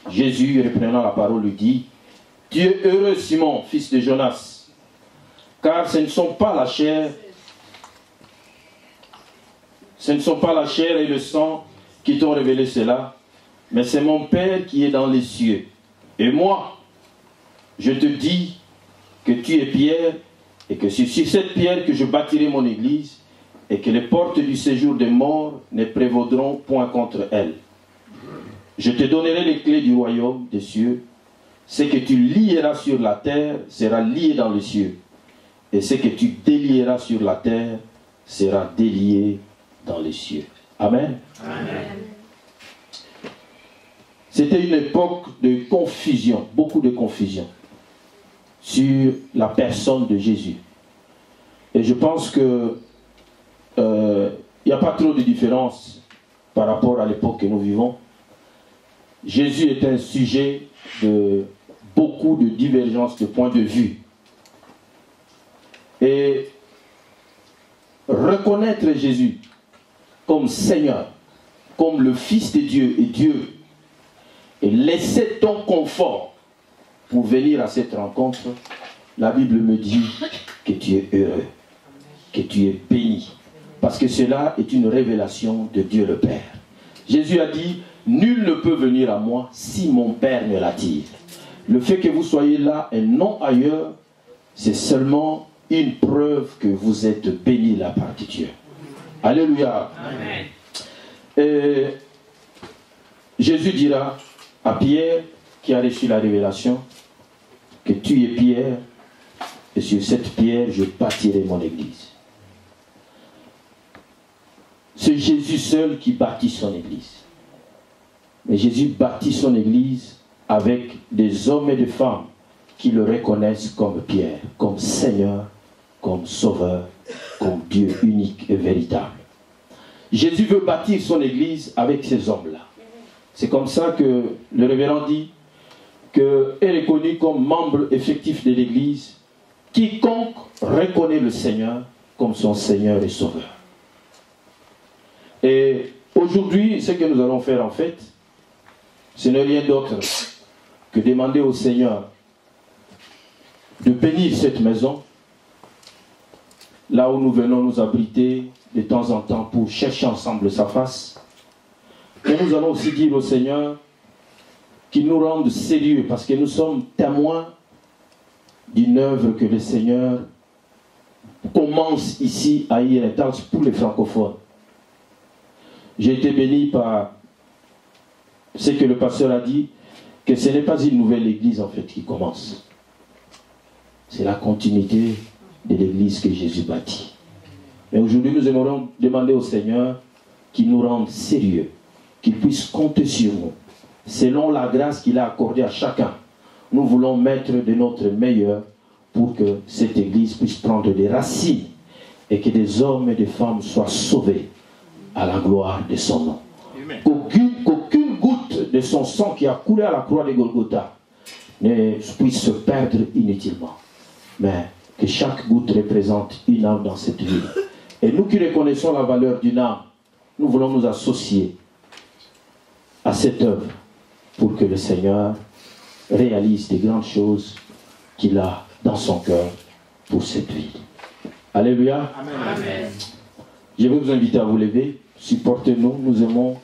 Jésus, reprenant la parole, lui dit, « Tu es heureux, Simon, fils de Jonas, car ce ne sont pas la chair et le sang qui t'ont révélé cela, mais c'est mon Père qui est dans les cieux. Et moi, je te dis que tu es Pierre, et que c'est sur cette pierre que je bâtirai mon église, et que les portes du séjour des morts ne prévaudront point contre elle. Je te donnerai les clés du royaume des cieux. Ce que tu lieras sur la terre sera lié dans les cieux, et ce que tu délieras sur la terre sera délié dans les cieux. Amen. Amen. C'était une époque de confusion, beaucoup de confusion sur la personne de Jésus. Et je pense que il n'y a pas trop de différence par rapport à l'époque que nous vivons. Jésus est un sujet de beaucoup de divergences de points de vue. Et reconnaître Jésus comme Seigneur, comme le Fils de Dieu et Dieu, et laisser ton confort pour venir à cette rencontre, la Bible me dit que tu es heureux, que tu es béni, parce que cela est une révélation de Dieu le Père. Jésus a dit, nul ne peut venir à moi si mon Père ne l'attire. Le fait que vous soyez là et non ailleurs, c'est seulement une preuve que vous êtes bénis là par Dieu. Alléluia. Amen. Et Jésus dira à Pierre, qui a reçu la révélation, que tu es Pierre, et sur cette pierre, je bâtirai mon église. C'est Jésus seul qui bâtit son église. Mais Jésus bâtit son église avec des hommes et des femmes qui le reconnaissent comme Pierre, comme Seigneur, comme Sauveur, comme Dieu unique et véritable. Jésus veut bâtir son église avec ces hommes-là. C'est comme ça que le révérend dit qu'elle est reconnue comme membre effectif de l'église quiconque reconnaît le Seigneur comme son Seigneur et Sauveur. Et aujourd'hui, ce que nous allons faire en fait, ce n'est rien d'autre que demander au Seigneur de bénir cette maison, là où nous venons nous abriter de temps en temps pour chercher ensemble sa face. Et nous allons aussi dire au Seigneur qu'il nous rende sérieux, parce que nous sommes témoins d'une œuvre que le Seigneur commence ici à Irétals pour les francophones. J'ai été béni par ce que le pasteur a dit, que ce n'est pas une nouvelle église en fait qui commence. C'est la continuité de l'église que Jésus bâtit. Mais aujourd'hui, nous aimerions demander au Seigneur qu'il nous rende sérieux, qu'il puisse compter sur nous. Selon la grâce qu'il a accordée à chacun, nous voulons mettre de notre meilleur pour que cette église puisse prendre des racines et que des hommes et des femmes soient sauvés à la gloire de son nom. Qu'aucune goutte de son sang qui a coulé à la croix de Golgotha ne puisse se perdre inutilement, mais que chaque goutte représente une âme dans cette ville. Et nous qui reconnaissons la valeur d'une âme, nous voulons nous associer à cette œuvre pour que le Seigneur réalise des grandes choses qu'il a dans son cœur pour cette ville. Alléluia. Amen. Je vais vous inviter à vous lever. Supportez-nous. Nous aimons.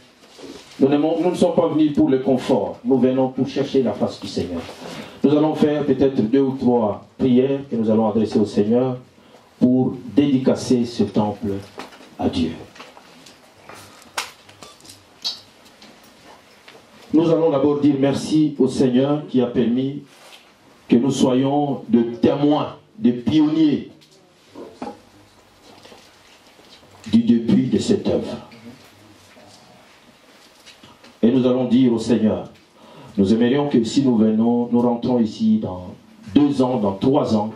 Nous ne sommes pas venus pour le confort. Nous venons pour chercher la face du Seigneur. Nous allons faire peut-être 2 ou 3 prières que nous allons adresser au Seigneur pour dédicacer ce temple à Dieu. Nous allons d'abord dire merci au Seigneur qui a permis que nous soyons de témoins, de pionniers du début de cette œuvre. Et nous allons dire au Seigneur, nous aimerions que si nous venons, nous rentrons ici dans 2 ans, dans 3 ans,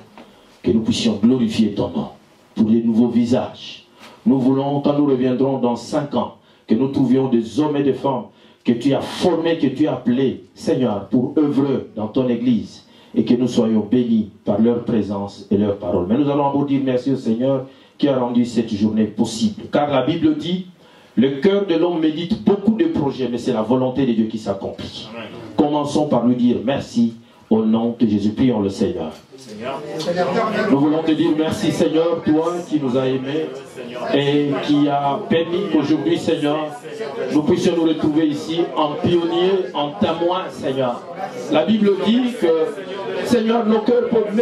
que nous puissions glorifier ton nom pour les nouveaux visages. Nous voulons, quand nous reviendrons dans 5 ans, que nous trouvions des hommes et des femmes que tu as formés, que tu as appelés, Seigneur, pour œuvrer dans ton Église, et que nous soyons bénis par leur présence et leur parole. Mais nous allons encore dire merci au Seigneur qui a rendu cette journée possible. Car la Bible dit, le cœur de l'homme médite beaucoup de projets, mais c'est la volonté de Dieu qui s'accomplit. Commençons par lui dire merci au nom de Jésus. Prions le Seigneur. Nous voulons te dire merci Seigneur, toi qui nous as aimés et qui a permis qu'aujourd'hui Seigneur, nous puissions nous retrouver ici en pionniers, en témoins Seigneur. La Bible dit que Seigneur, nos cœurs peuvent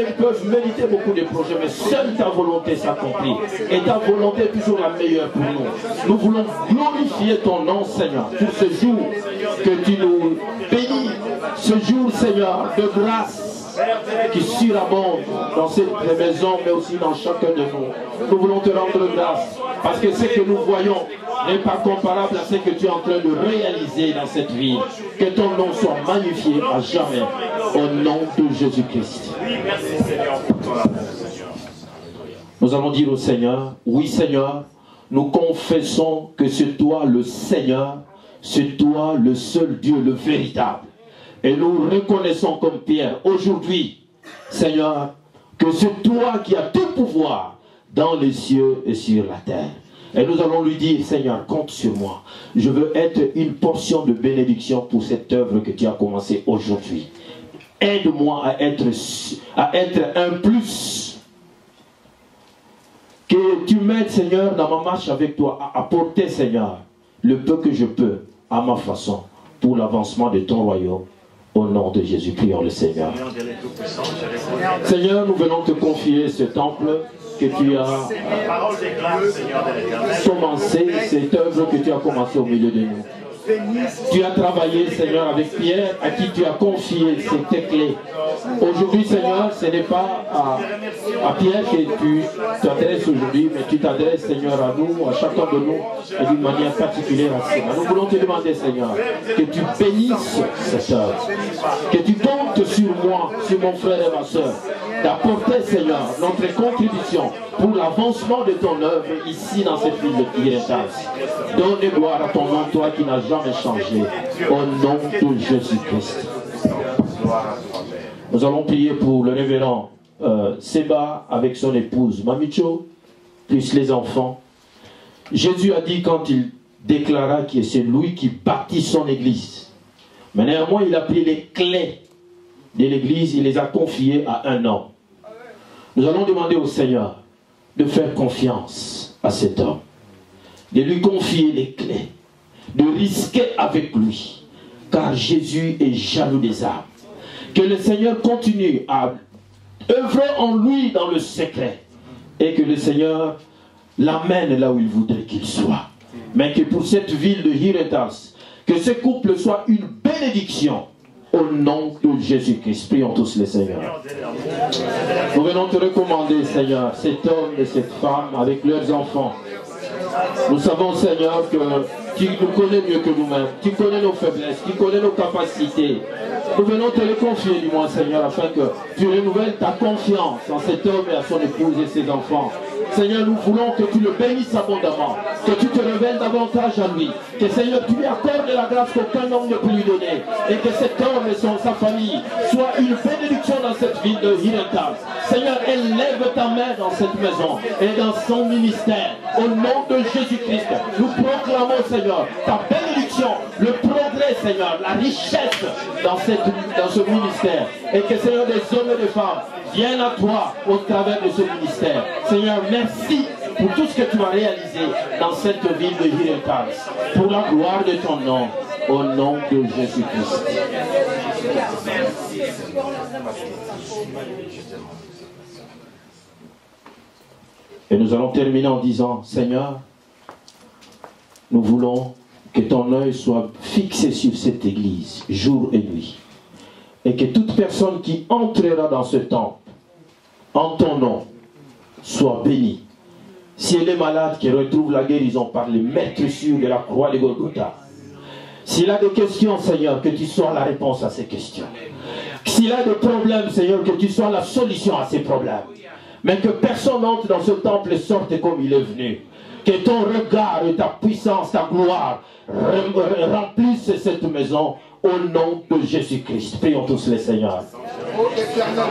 mériter beaucoup de projets, mais seule ta volonté s'accomplit. Et ta volonté est toujours la meilleure pour nous. Nous voulons glorifier ton nom Seigneur pour ce jour que tu nous bénis, ce jour Seigneur de grâce qui surabonde dans cette maison, mais aussi dans chacun de nous. Nous voulons te rendre grâce, parce que ce que nous voyons n'est pas comparable à ce que tu es en train de réaliser dans cette vie. Que ton nom soit magnifié à jamais, au nom de Jésus-Christ. Nous allons dire au Seigneur, oui Seigneur, nous confessons que c'est toi le Seigneur, c'est toi le seul Dieu, le véritable. Et nous reconnaissons comme Pierre, aujourd'hui, Seigneur, que c'est toi qui as tout pouvoir dans les cieux et sur la terre. Et nous allons lui dire, Seigneur, compte sur moi. Je veux être une portion de bénédiction pour cette œuvre que tu as commencée aujourd'hui. Aide-moi à être un plus. Que tu m'aides, Seigneur, dans ma marche avec toi, à apporter, Seigneur, le peu que je peux, à ma façon, pour l'avancement de ton royaume. Au nom de Jésus, prions le Seigneur. Seigneur, nous venons te confier ce temple que tu as commencé, cette œuvre que tu as commencé au milieu de nous. Tu as travaillé, Seigneur, avec Pierre, à qui tu as confié ces clés. Aujourd'hui, Seigneur, ce n'est pas à Pierre que tu t'adresses aujourd'hui, mais tu t'adresses, Seigneur, à nous, à chacun de nous, et d'une manière particulière à Seigneur. Nous voulons te demander, Seigneur, que tu bénisses cette œuvre, que tu comptes sur moi, sur mon frère et ma soeur, d'apporter, Seigneur, notre contribution pour l'avancement de ton œuvre ici dans cette ville de Guéretaz. Donne gloire à ton nom, toi qui n'as jamais changé, au nom de Jésus-Christ. Nous allons prier pour le révérend Seba avec son épouse Mamicho, plus les enfants. Jésus a dit quand il déclara que c'est lui qui bâtit son église. Mais néanmoins, il a pris les clés de l'église, il les a confiées à un homme. Nous allons demander au Seigneur de faire confiance à cet homme, de lui confier les clés, de risquer avec lui, car Jésus est jaloux des âmes. Que le Seigneur continue à œuvrer en lui dans le secret, et que le Seigneur l'amène là où il voudrait qu'il soit. Mais que pour cette ville de Guéretaz, que ce couple soit une bénédiction au nom de Jésus-Christ. Prions tous le Seigneur. Nous venons te recommander, Seigneur, cet homme et cette femme avec leurs enfants. Nous savons, Seigneur, que tu nous connais mieux que nous-mêmes. Tu connais nos faiblesses, tu connais nos capacités. Nous venons te les confier, dis-moi, Seigneur, afin que tu renouvelles ta confiance en cet homme et à son épouse et ses enfants. Seigneur, nous voulons que tu le bénisses abondamment, que tu te révèles davantage à lui, que Seigneur, tu lui accordes la grâce qu'aucun homme ne peut lui donner, et que cet homme et sa famille soient une bénédiction dans cette ville de Hirental. Seigneur, élève ta main dans cette maison et dans son ministère. Au nom de Jésus-Christ, nous proclamons, Seigneur, ta bénédiction, le progrès, Seigneur, la richesse dans ce ministère. Et que, Seigneur, des hommes et des femmes viennent à toi au travers de ce ministère. Seigneur, merci pour tout ce que tu as réalisé dans cette ville de Hirental. Pour la gloire de ton nom, au nom de Jésus-Christ. Et nous allons terminer en disant, Seigneur, nous voulons que ton œil soit fixé sur cette église, jour et nuit. Et que toute personne qui entrera dans ce temple, en ton nom, soit bénie. Si elle est malade, qu'elle retrouve la guérison par les meurtrissures de la croix de Golgotha. S'il a des questions, Seigneur, que tu sois la réponse à ces questions. S'il a des problèmes, Seigneur, que tu sois la solution à ces problèmes. Mais que personne n'entre dans ce temple et sorte comme il est venu. Que ton regard et ta puissance, ta gloire remplissent cette maison au nom de Jésus-Christ. Prions tous les Seigneurs.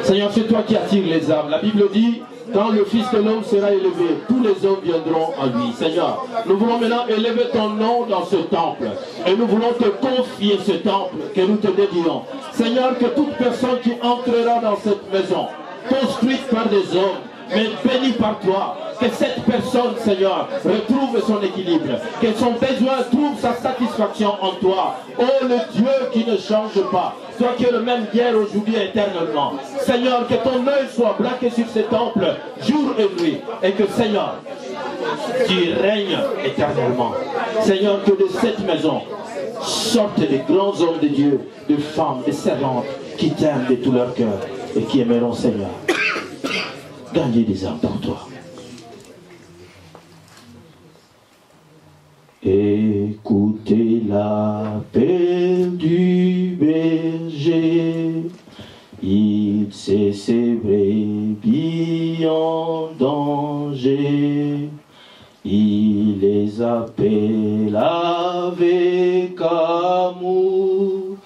Seigneur, c'est toi qui attires les âmes. La Bible dit, quand le Fils de l'homme sera élevé, tous les hommes viendront à lui. Seigneur, nous voulons maintenant élever ton nom dans ce temple. Et nous voulons te confier ce temple que nous te dédions. Seigneur, que toute personne qui entrera dans cette maison, construite par des hommes, mais bénie par toi, que cette personne, Seigneur, retrouve son équilibre, que son besoin trouve sa satisfaction en toi. Oh, le Dieu qui ne change pas, toi qui es le même hier, aujourd'hui et éternellement. Seigneur, que ton œil soit braqué sur ce temple, jour et nuit, et que, Seigneur, tu règnes éternellement. Seigneur, que de cette maison sortent des grands hommes de Dieu, de femmes, de servantes, qui t'aiment de tout leur cœur et qui aimeront, Seigneur, gagner des âmes pour toi. Écoutez l'appel du berger, il sait ses brebis en danger, il les appelle avec amour,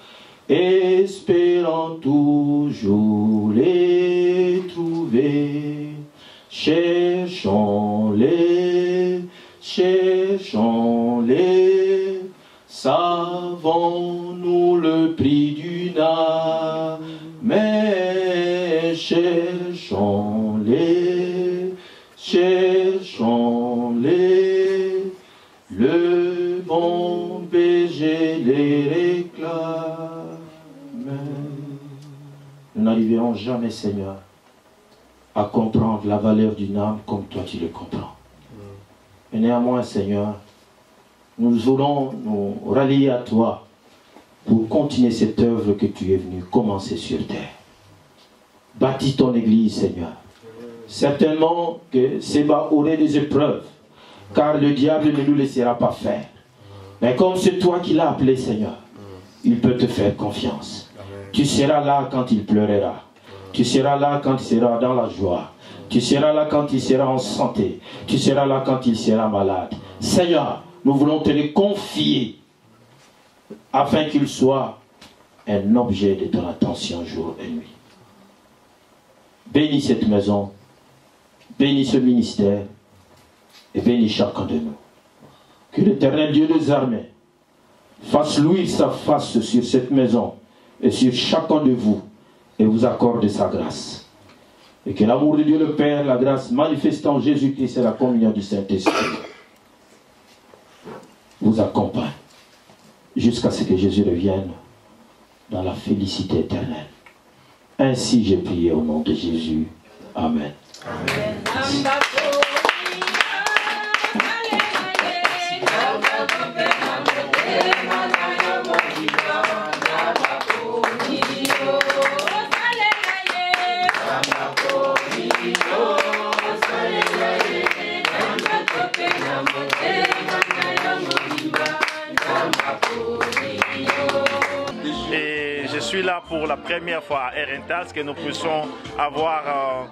espérant toujours les trouver. Cherchons-les, cherchons-les, savons-nous le prix d'une âme, mais cherchons-les, cherchons-les, le bon berger les réclame. Nous n'arriverons jamais, Seigneur, à comprendre la valeur d'une âme comme toi tu le comprends. Mais néanmoins, Seigneur, nous voulons nous rallier à toi pour continuer cette œuvre que tu es venu commencer sur terre. Bâtis ton église, Seigneur. Certainement que Séba aurait des épreuves, car le diable ne nous laissera pas faire. Mais comme c'est toi qui l'as appelé, Seigneur, il peut te faire confiance. Tu seras là quand il pleurera. Tu seras là quand il sera dans la joie. Tu seras là quand il sera en santé. Tu seras là quand il sera malade. Seigneur, nous voulons te les confier afin qu'il soit un objet de ton attention jour et nuit. Bénis cette maison, bénis ce ministère et bénis chacun de nous. Que l'Éternel Dieu des armées fasse luire sa face sur cette maison et sur chacun de vous et vous accorde sa grâce. Et que l'amour de Dieu le Père, la grâce manifestée en Jésus-Christ et la communion du Saint-Esprit vous accompagne jusqu'à ce que Jésus revienne dans la félicité éternelle. Ainsi j'ai prié au nom de Jésus. Amen. Amen. Et je suis là pour la première fois à Herentals que nous puissions avoir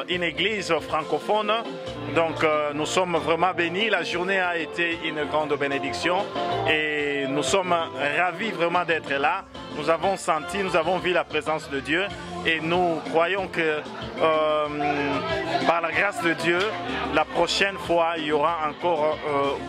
une église francophone. Donc nous sommes vraiment bénis. La journée a été une grande bénédiction et nous sommes ravis vraiment d'être là. Nous avons senti, nous avons vu la présence de Dieu et nous croyons que par la grâce de Dieu, la prochaine fois, il y aura encore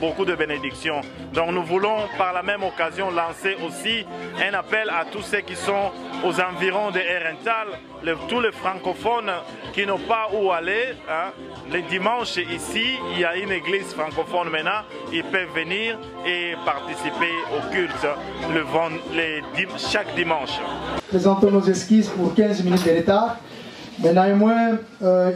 beaucoup de bénédictions. Donc nous voulons par la même occasion lancer aussi un appel à tous ceux qui sont aux environs de Herentals, tous les francophones qui n'ont pas où aller. Hein. Les dimanches ici, il y a une église francophone maintenant, ils peuvent venir et participer au culte chaque dimanche. Présentons nos excuses pour 15 minutes de retard. Mais néanmoins,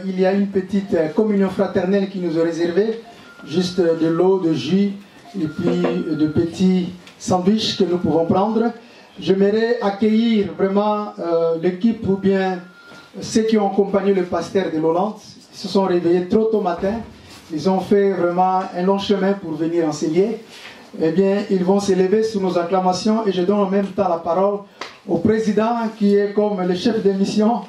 il y a une petite communion fraternelle qui nous est réservée, juste de l'eau, de jus et puis de petits sandwichs que nous pouvons prendre. J'aimerais accueillir vraiment l'équipe ou bien ceux qui ont accompagné le pasteur de l'Hollande. Ils se sont réveillés trop tôt matin. Ils ont fait vraiment un long chemin pour venir enseigner. Eh bien, ils vont s'élever sous nos acclamations et je donne en même temps la parole au président qui est comme le chef de mission,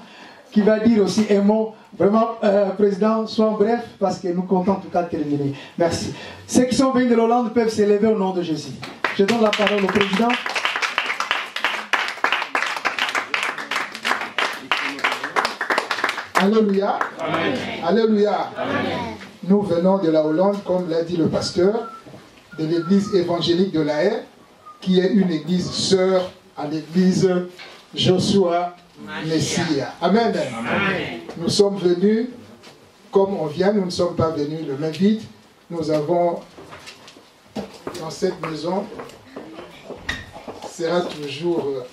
qui va dire aussi un mot. Vraiment, président, sois bref parce que nous comptons en tout cas terminer. Merci. Ceux qui sont venus de l'Hollande peuvent s'élever au nom de Jésus. Je donne la parole au président. Alléluia. Amen. Alléluia. Amen. Nous venons de la Hollande, comme l'a dit le pasteur, de l'église évangélique de La Haye, qui est une église sœur à l'église Joshua Messia. Amen. Amen. Nous sommes venus, comme on vient, nous ne sommes pas venus le main vide. Nous avons, dans cette maison, sera toujours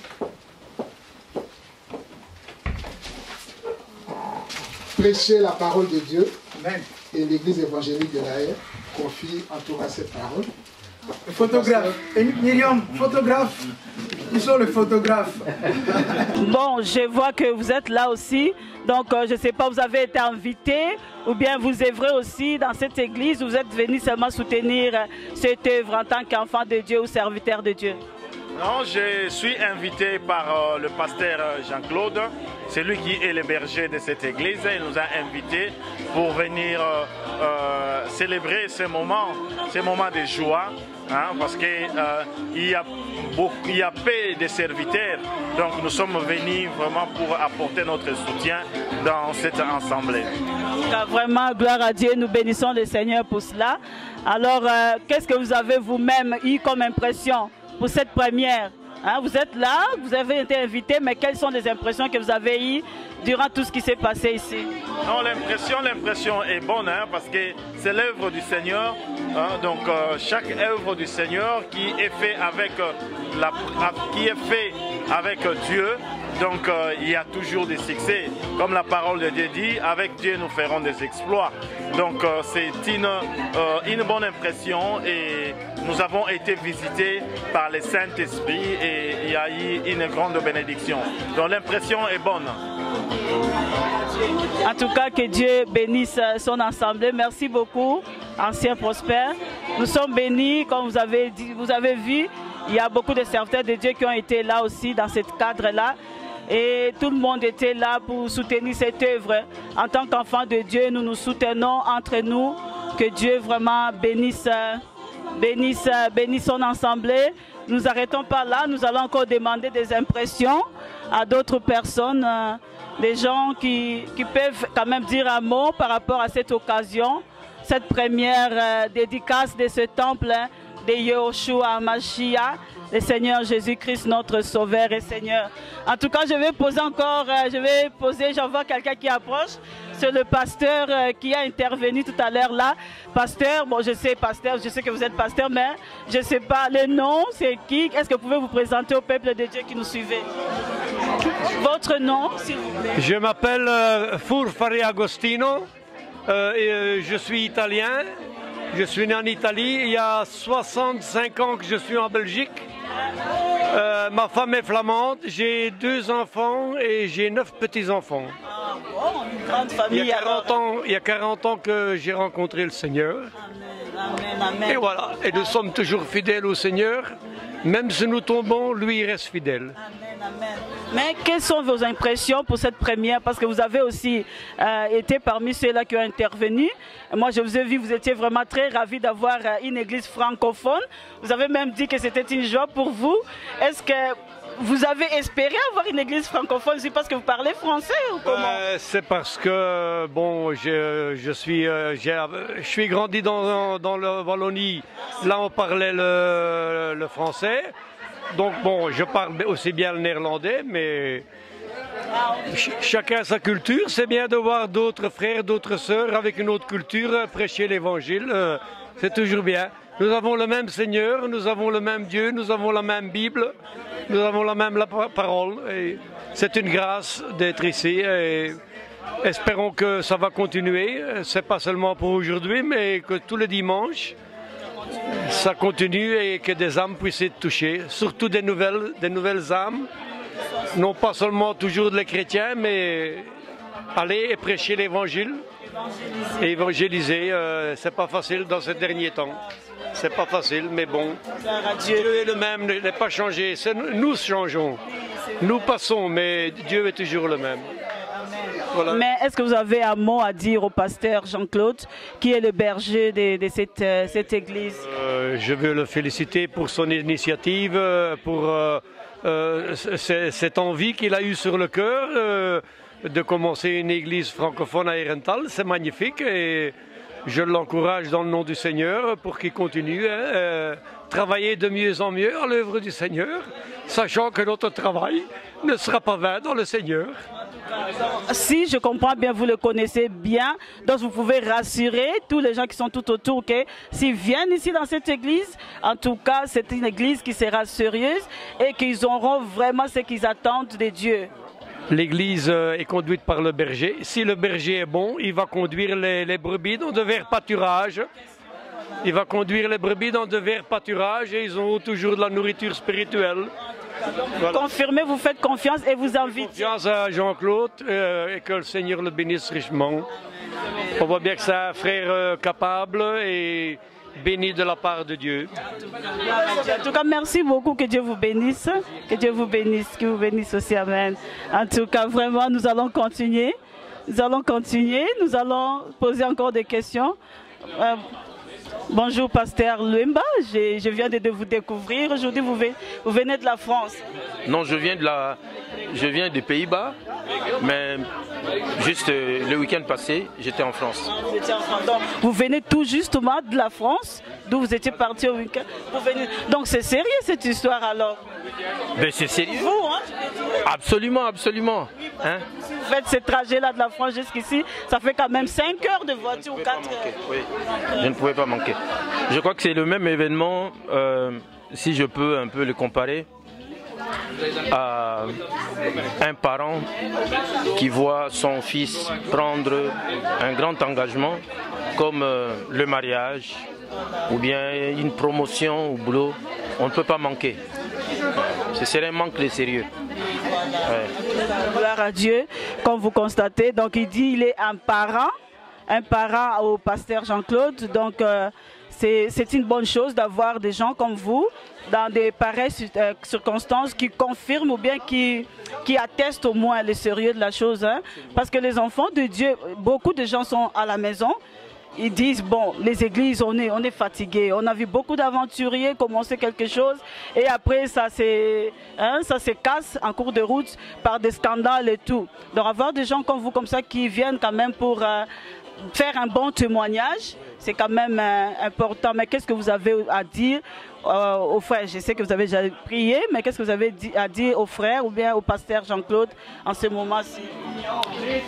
prêcher la parole de Dieu. Amen. Et l'église évangélique de La Haye confie en tout cas cette parole. Le photographe, Myriam, photographe, ils sont les photographes. Bon, je vois que vous êtes là aussi, donc je ne sais pas, vous avez été invité ou bien vous œuvrez aussi dans cette église, vous êtes venu seulement soutenir cette œuvre en tant qu'enfant de Dieu ou serviteur de Dieu? Non, je suis invité par le pasteur Jean-Claude, c'est lui qui est le berger de cette église. Il nous a invités pour venir célébrer ce moment de joie, hein, parce qu'il y a peu de serviteurs, donc nous sommes venus vraiment pour apporter notre soutien dans cette assemblée. Vraiment, gloire à Dieu, nous bénissons le Seigneur pour cela. Alors, qu'est-ce que vous avez vous-même eu comme impression pour cette première? Hein, vous êtes là, vous avez été invité, mais quelles sont les impressions que vous avez eues durant tout ce qui s'est passé ici? Non, l'impression est bonne, hein, parce que c'est l'œuvre du Seigneur. Hein, donc chaque œuvre du Seigneur qui est fait avec Dieu. Donc il y a toujours des succès. Comme la parole de Dieu dit, avec Dieu nous ferons des exploits. Donc c'est une bonne impression et nous avons été visités par le Saint-Esprit et il y a eu une grande bénédiction. Donc l'impression est bonne. En tout cas, que Dieu bénisse son assemblée. Merci beaucoup, ancien prospère. Nous sommes bénis, comme vous avez vu, il y a beaucoup de serviteurs de Dieu qui ont été là aussi dans ce cadre-là. Et tout le monde était là pour soutenir cette œuvre. En tant qu'enfants de Dieu, nous nous soutenons entre nous. Que Dieu vraiment bénisse son assemblée. Nous n'arrêtons pas là. Nous allons encore demander des impressions à d'autres personnes, des gens qui peuvent quand même dire un mot par rapport à cette occasion, cette première dédicace de ce temple de Yahushua Mashiach, le Seigneur Jésus-Christ, notre Sauveur et Seigneur. En tout cas, je vais poser, j'en vois quelqu'un qui approche. C'est le pasteur qui a intervenu tout à l'heure là. Pasteur, bon je sais que vous êtes pasteur, mais je ne sais pas le nom, c'est qui? Est-ce que vous pouvez vous présenter au peuple de Dieu qui nous suivait? Votre nom, s'il vous plaît. Je m'appelle Furfari Agostino, je suis italien. Je suis né en Italie, il y a 65 ans que je suis en Belgique. Ma femme est flamande, j'ai 2 enfants et j'ai 9 petits-enfants. Ah bon, une grande famille. Il y a 40 ans que j'ai rencontré le Seigneur. Amen, amen. Et voilà, et nous sommes toujours fidèles au Seigneur. Même si nous tombons, lui il reste fidèle. Amen, amen. Mais quelles sont vos impressions pour cette première? Parce que vous avez aussi été parmi ceux-là qui ont intervenu. Moi, je vous ai vu, vous étiez vraiment très ravis d'avoir une église francophone. Vous avez même dit que c'était une joie pour vous. Est-ce que vous avez espéré avoir une église francophone? C'est parce que vous parlez français ou comment? C'est parce que, bon, je suis grandi dans la Wallonie. Là, on parlait le français. Donc, bon, je parle aussi bien le néerlandais, mais chacun sa culture. C'est bien de voir d'autres frères, d'autres sœurs avec une autre culture prêcher l'évangile. C'est toujours bien. Nous avons le même Seigneur, nous avons le même Dieu, nous avons la même Bible, nous avons la même parole. C'est une grâce d'être ici et espérons que ça va continuer. C'est pas seulement pour aujourd'hui, mais que tous les dimanches, ça continue et que des âmes puissent être touchées, surtout des nouvelles âmes, non pas seulement toujours les chrétiens, mais aller et prêcher l'évangile et évangéliser. C'est pas facile dans ces derniers temps. C'est pas facile, mais bon. Dieu est le même, il n'est pas changé. Nous changeons, nous passons, mais Dieu est toujours le même. Voilà. Mais est-ce que vous avez un mot à dire au pasteur Jean-Claude, qui est le berger de cette église? Je veux le féliciter pour son initiative, pour cette envie qu'il a eue sur le cœur de commencer une église francophone à Herentals. C'est magnifique et je l'encourage dans le nom du Seigneur pour qu'il continue à travailler de mieux en mieux à l'œuvre du Seigneur, sachant que notre travail ne sera pas vain dans le Seigneur. Si je comprends bien, vous le connaissez bien, donc vous pouvez rassurer tous les gens qui sont tout autour que s'ils viennent ici dans cette église, en tout cas c'est une église qui sera sérieuse et qu'ils auront vraiment ce qu'ils attendent de Dieu. L'église est conduite par le berger. Si le berger est bon, il va conduire les brebis dans de verts pâturages. Il va conduire les brebis dans de verts pâturages et ils auront toujours de la nourriture spirituelle. Voilà. Confirmez, vous faites confiance et vous invitez. Confiance à Jean-Claude et que le Seigneur le bénisse richement. On voit bien que c'est un frère capable et béni de la part de Dieu. En tout cas, merci beaucoup, que Dieu vous bénisse, que Dieu vous bénisse, que vous bénisse aussi, amen. En tout cas, vraiment, nous allons continuer, nous allons poser encore des questions. Bonjour, pasteur Luemba, je viens de vous découvrir. Aujourd'hui, vous venez de la France. Non, je viens des Pays-Bas, mais juste le week-end passé, j'étais en France. Vous venez tout justement de la France, d'où vous étiez parti au week-end. Donc c'est sérieux cette histoire alors? Ben, c'est sérieux. Vous, hein? Absolument, absolument. Hein? Si vous faites ce trajet-là de la France jusqu'ici, ça fait quand même 5 heures de voiture ou 4 heures. Oui, je ne pouvais pas manquer. Je crois que c'est le même événement, si je peux un peu le comparer, à un parent qui voit son fils prendre un grand engagement comme le mariage ou bien une promotion au boulot. On ne peut pas manquer. Ce serait un manque de sérieux. Ouais. Gloire à Dieu, comme vous constatez. Donc il dit il est un parent au pasteur Jean-Claude. Donc c'est une bonne chose d'avoir des gens comme vous dans des pareilles circonstances qui confirment ou bien qui attestent au moins le sérieux de la chose. Hein? Parce que les enfants de Dieu, beaucoup de gens sont à la maison. Ils disent, bon, les églises, on est fatigués. On a vu beaucoup d'aventuriers commencer quelque chose et après, ça se casse en cours de route par des scandales et tout. Donc, avoir des gens comme vous, comme ça, qui viennent quand même pour faire un bon témoignage, c'est quand même important. Mais qu'est-ce que vous avez à dire aux frères? Je sais que vous avez déjà prié, mais qu'est-ce que vous avez à dire aux frères ou bien au pasteur Jean-Claude en ce moment-ci?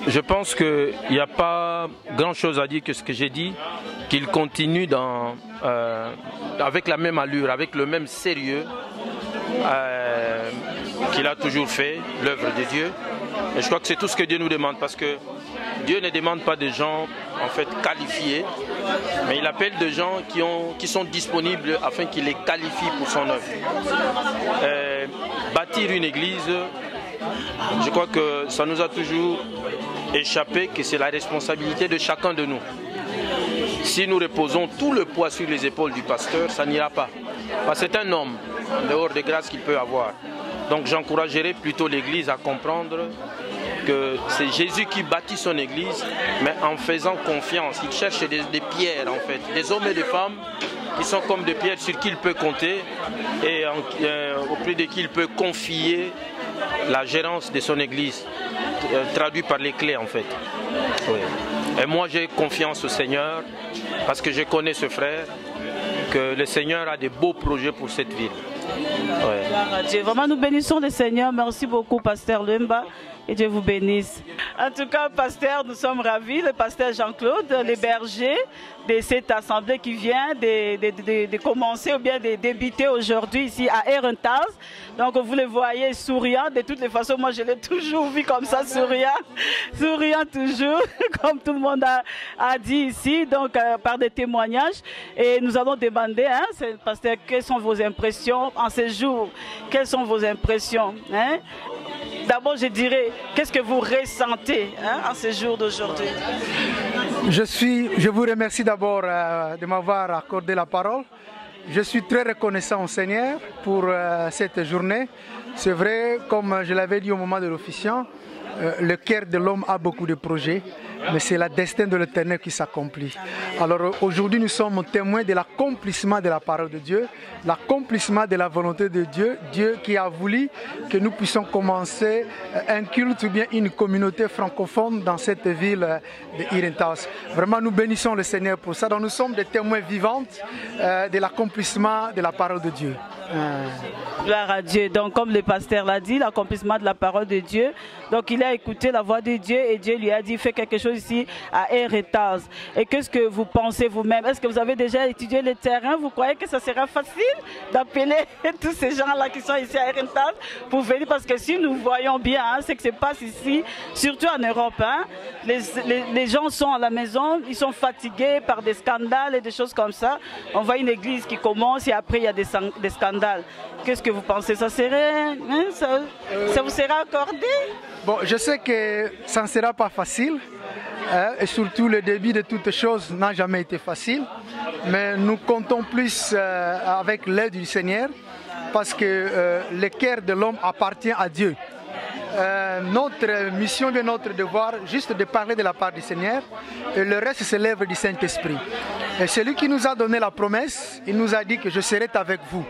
Je pense qu'il n'y a pas grand-chose à dire que ce que j'ai dit, qu'il continue avec la même allure, avec le même sérieux qu'il a toujours fait, l'œuvre de Dieu. Et je crois que c'est tout ce que Dieu nous demande, parce que Dieu ne demande pas des gens en fait qualifiés, mais il appelle des gens qui sont disponibles afin qu'il les qualifie pour son œuvre. Bâtir une église, je crois que ça nous a toujours échappé, que c'est la responsabilité de chacun de nous. Si nous reposons tout le poids sur les épaules du pasteur, ça n'ira pas. Parce que c'est un homme, en dehors des grâces qu'il peut avoir. Donc j'encouragerai plutôt l'Église à comprendre que c'est Jésus qui bâtit son Église, mais en faisant confiance. Il cherche des pierres en fait, des hommes et des femmes qui sont comme des pierres sur qui il peut compter et auprès de qui il peut confier la gérance de son Église, traduit par les clés en fait. Oui. Et moi j'ai confiance au Seigneur parce que je connais ce frère, que le Seigneur a de beaux projets pour cette ville. Ouais. Vraiment nous bénissons le Seigneur. Merci beaucoup Pasteur Lemba. Et Dieu vous bénisse. En tout cas, pasteur, nous sommes ravis, le pasteur Jean-Claude, les bergers de cette assemblée qui vient de commencer ou bien de débuter aujourd'hui ici à Herentals. Donc vous le voyez souriant, de toutes les façons, moi je l'ai toujours vu comme ça, souriant toujours, comme tout le monde a dit ici, donc par des témoignages. Et nous allons demander, hein, pasteur, quelles sont vos impressions en ce jour? Quelles sont vos impressions, hein? D'abord, je dirais, qu'est-ce que vous ressentez en ce jour d'aujourd'hui? Je vous remercie d'abord de m'avoir accordé la parole. Je suis très reconnaissant au Seigneur pour cette journée. C'est vrai, comme je l'avais dit au moment de l'officiant, le cœur de l'homme a beaucoup de projets, mais c'est la destin de l'Éternel qui s'accomplit. Alors aujourd'hui, nous sommes témoins de l'accomplissement de la parole de Dieu, l'accomplissement de la volonté de Dieu, Dieu qui a voulu que nous puissions commencer un culte ou bien une communauté francophone dans cette ville de Herentals. Vraiment, nous bénissons le Seigneur pour ça. Donc nous sommes des témoins vivants de l'accomplissement de la parole de Dieu. Gloire à Dieu. Donc comme le pasteur l'a dit, l'accomplissement de la parole de Dieu. Donc il a écouté la voix de Dieu et Dieu lui a dit, fais quelque chose ici à Herentals. Et qu'est-ce que vous pensez vous-même? Est-ce que vous avez déjà étudié le terrain? Vous croyez que ça sera facile d'appeler tous ces gens-là qui sont ici à Herentals pour venir? Parce que si nous voyons bien ce qui se passe ici, surtout en Europe, les gens sont à la maison, ils sont fatigués par des scandales et des choses comme ça. On voit une église qui commence et après il y a des scandales. Qu'est-ce que vous pensez? Ça serait, ça vous sera accordé? Bon, je sais que ça ne sera pas facile. Et surtout le début de toutes choses n'a jamais été facile. Mais nous comptons plus avec l'aide du Seigneur parce que le cœur de l'homme appartient à Dieu. Notre mission et notre devoir, juste de parler de la part du Seigneur, et le reste c'est l'œuvre du Saint-Esprit. Et celui qui nous a donné la promesse, il nous a dit que je serai avec vous.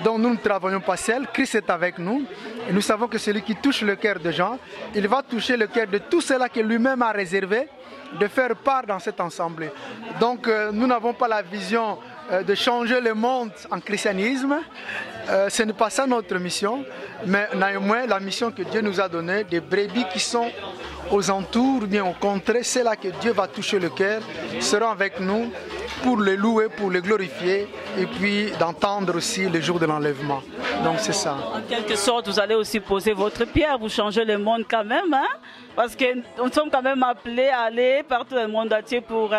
Donc nous ne travaillons pas seuls, Christ est avec nous. Et nous savons que celui qui touche le cœur des gens, il va toucher le cœur de tout cela que lui-même a réservé de faire part dans cet ensemble. Donc nous n'avons pas la vision de changer le monde en christianisme. Ce n'est pas ça notre mission, mais néanmoins la mission que Dieu nous a donnée, des brebis qui sont aux entours, bien au contraire, c'est là que Dieu va toucher le cœur, seront avec nous pour le louer, pour le glorifier, et puis d'entendre aussi le jour de l'enlèvement. Donc c'est ça. En quelque sorte, vous allez aussi poser votre pierre, vous changez le monde quand même, hein? Parce que nous sommes quand même appelés à aller partout dans le monde entier pour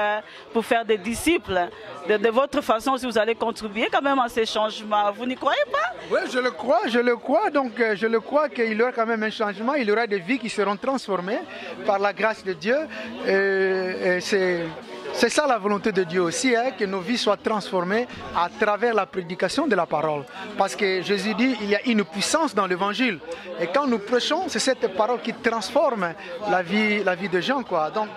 faire des disciples. De votre façon, si vous allez contribuer quand même à ces changements, vous n'y croyez pas? Oui, je le crois. Donc je le crois qu'il y aura quand même un changement, il y aura des vies qui seront transformées par la grâce de Dieu. Et c'est ça la volonté de Dieu aussi, que nos vies soient transformées à travers la prédication de la parole. Parce que Jésus dit qu'il y a une puissance dans l'évangile. Et quand nous prêchons, c'est cette parole qui transforme la vie des gens, quoi. Donc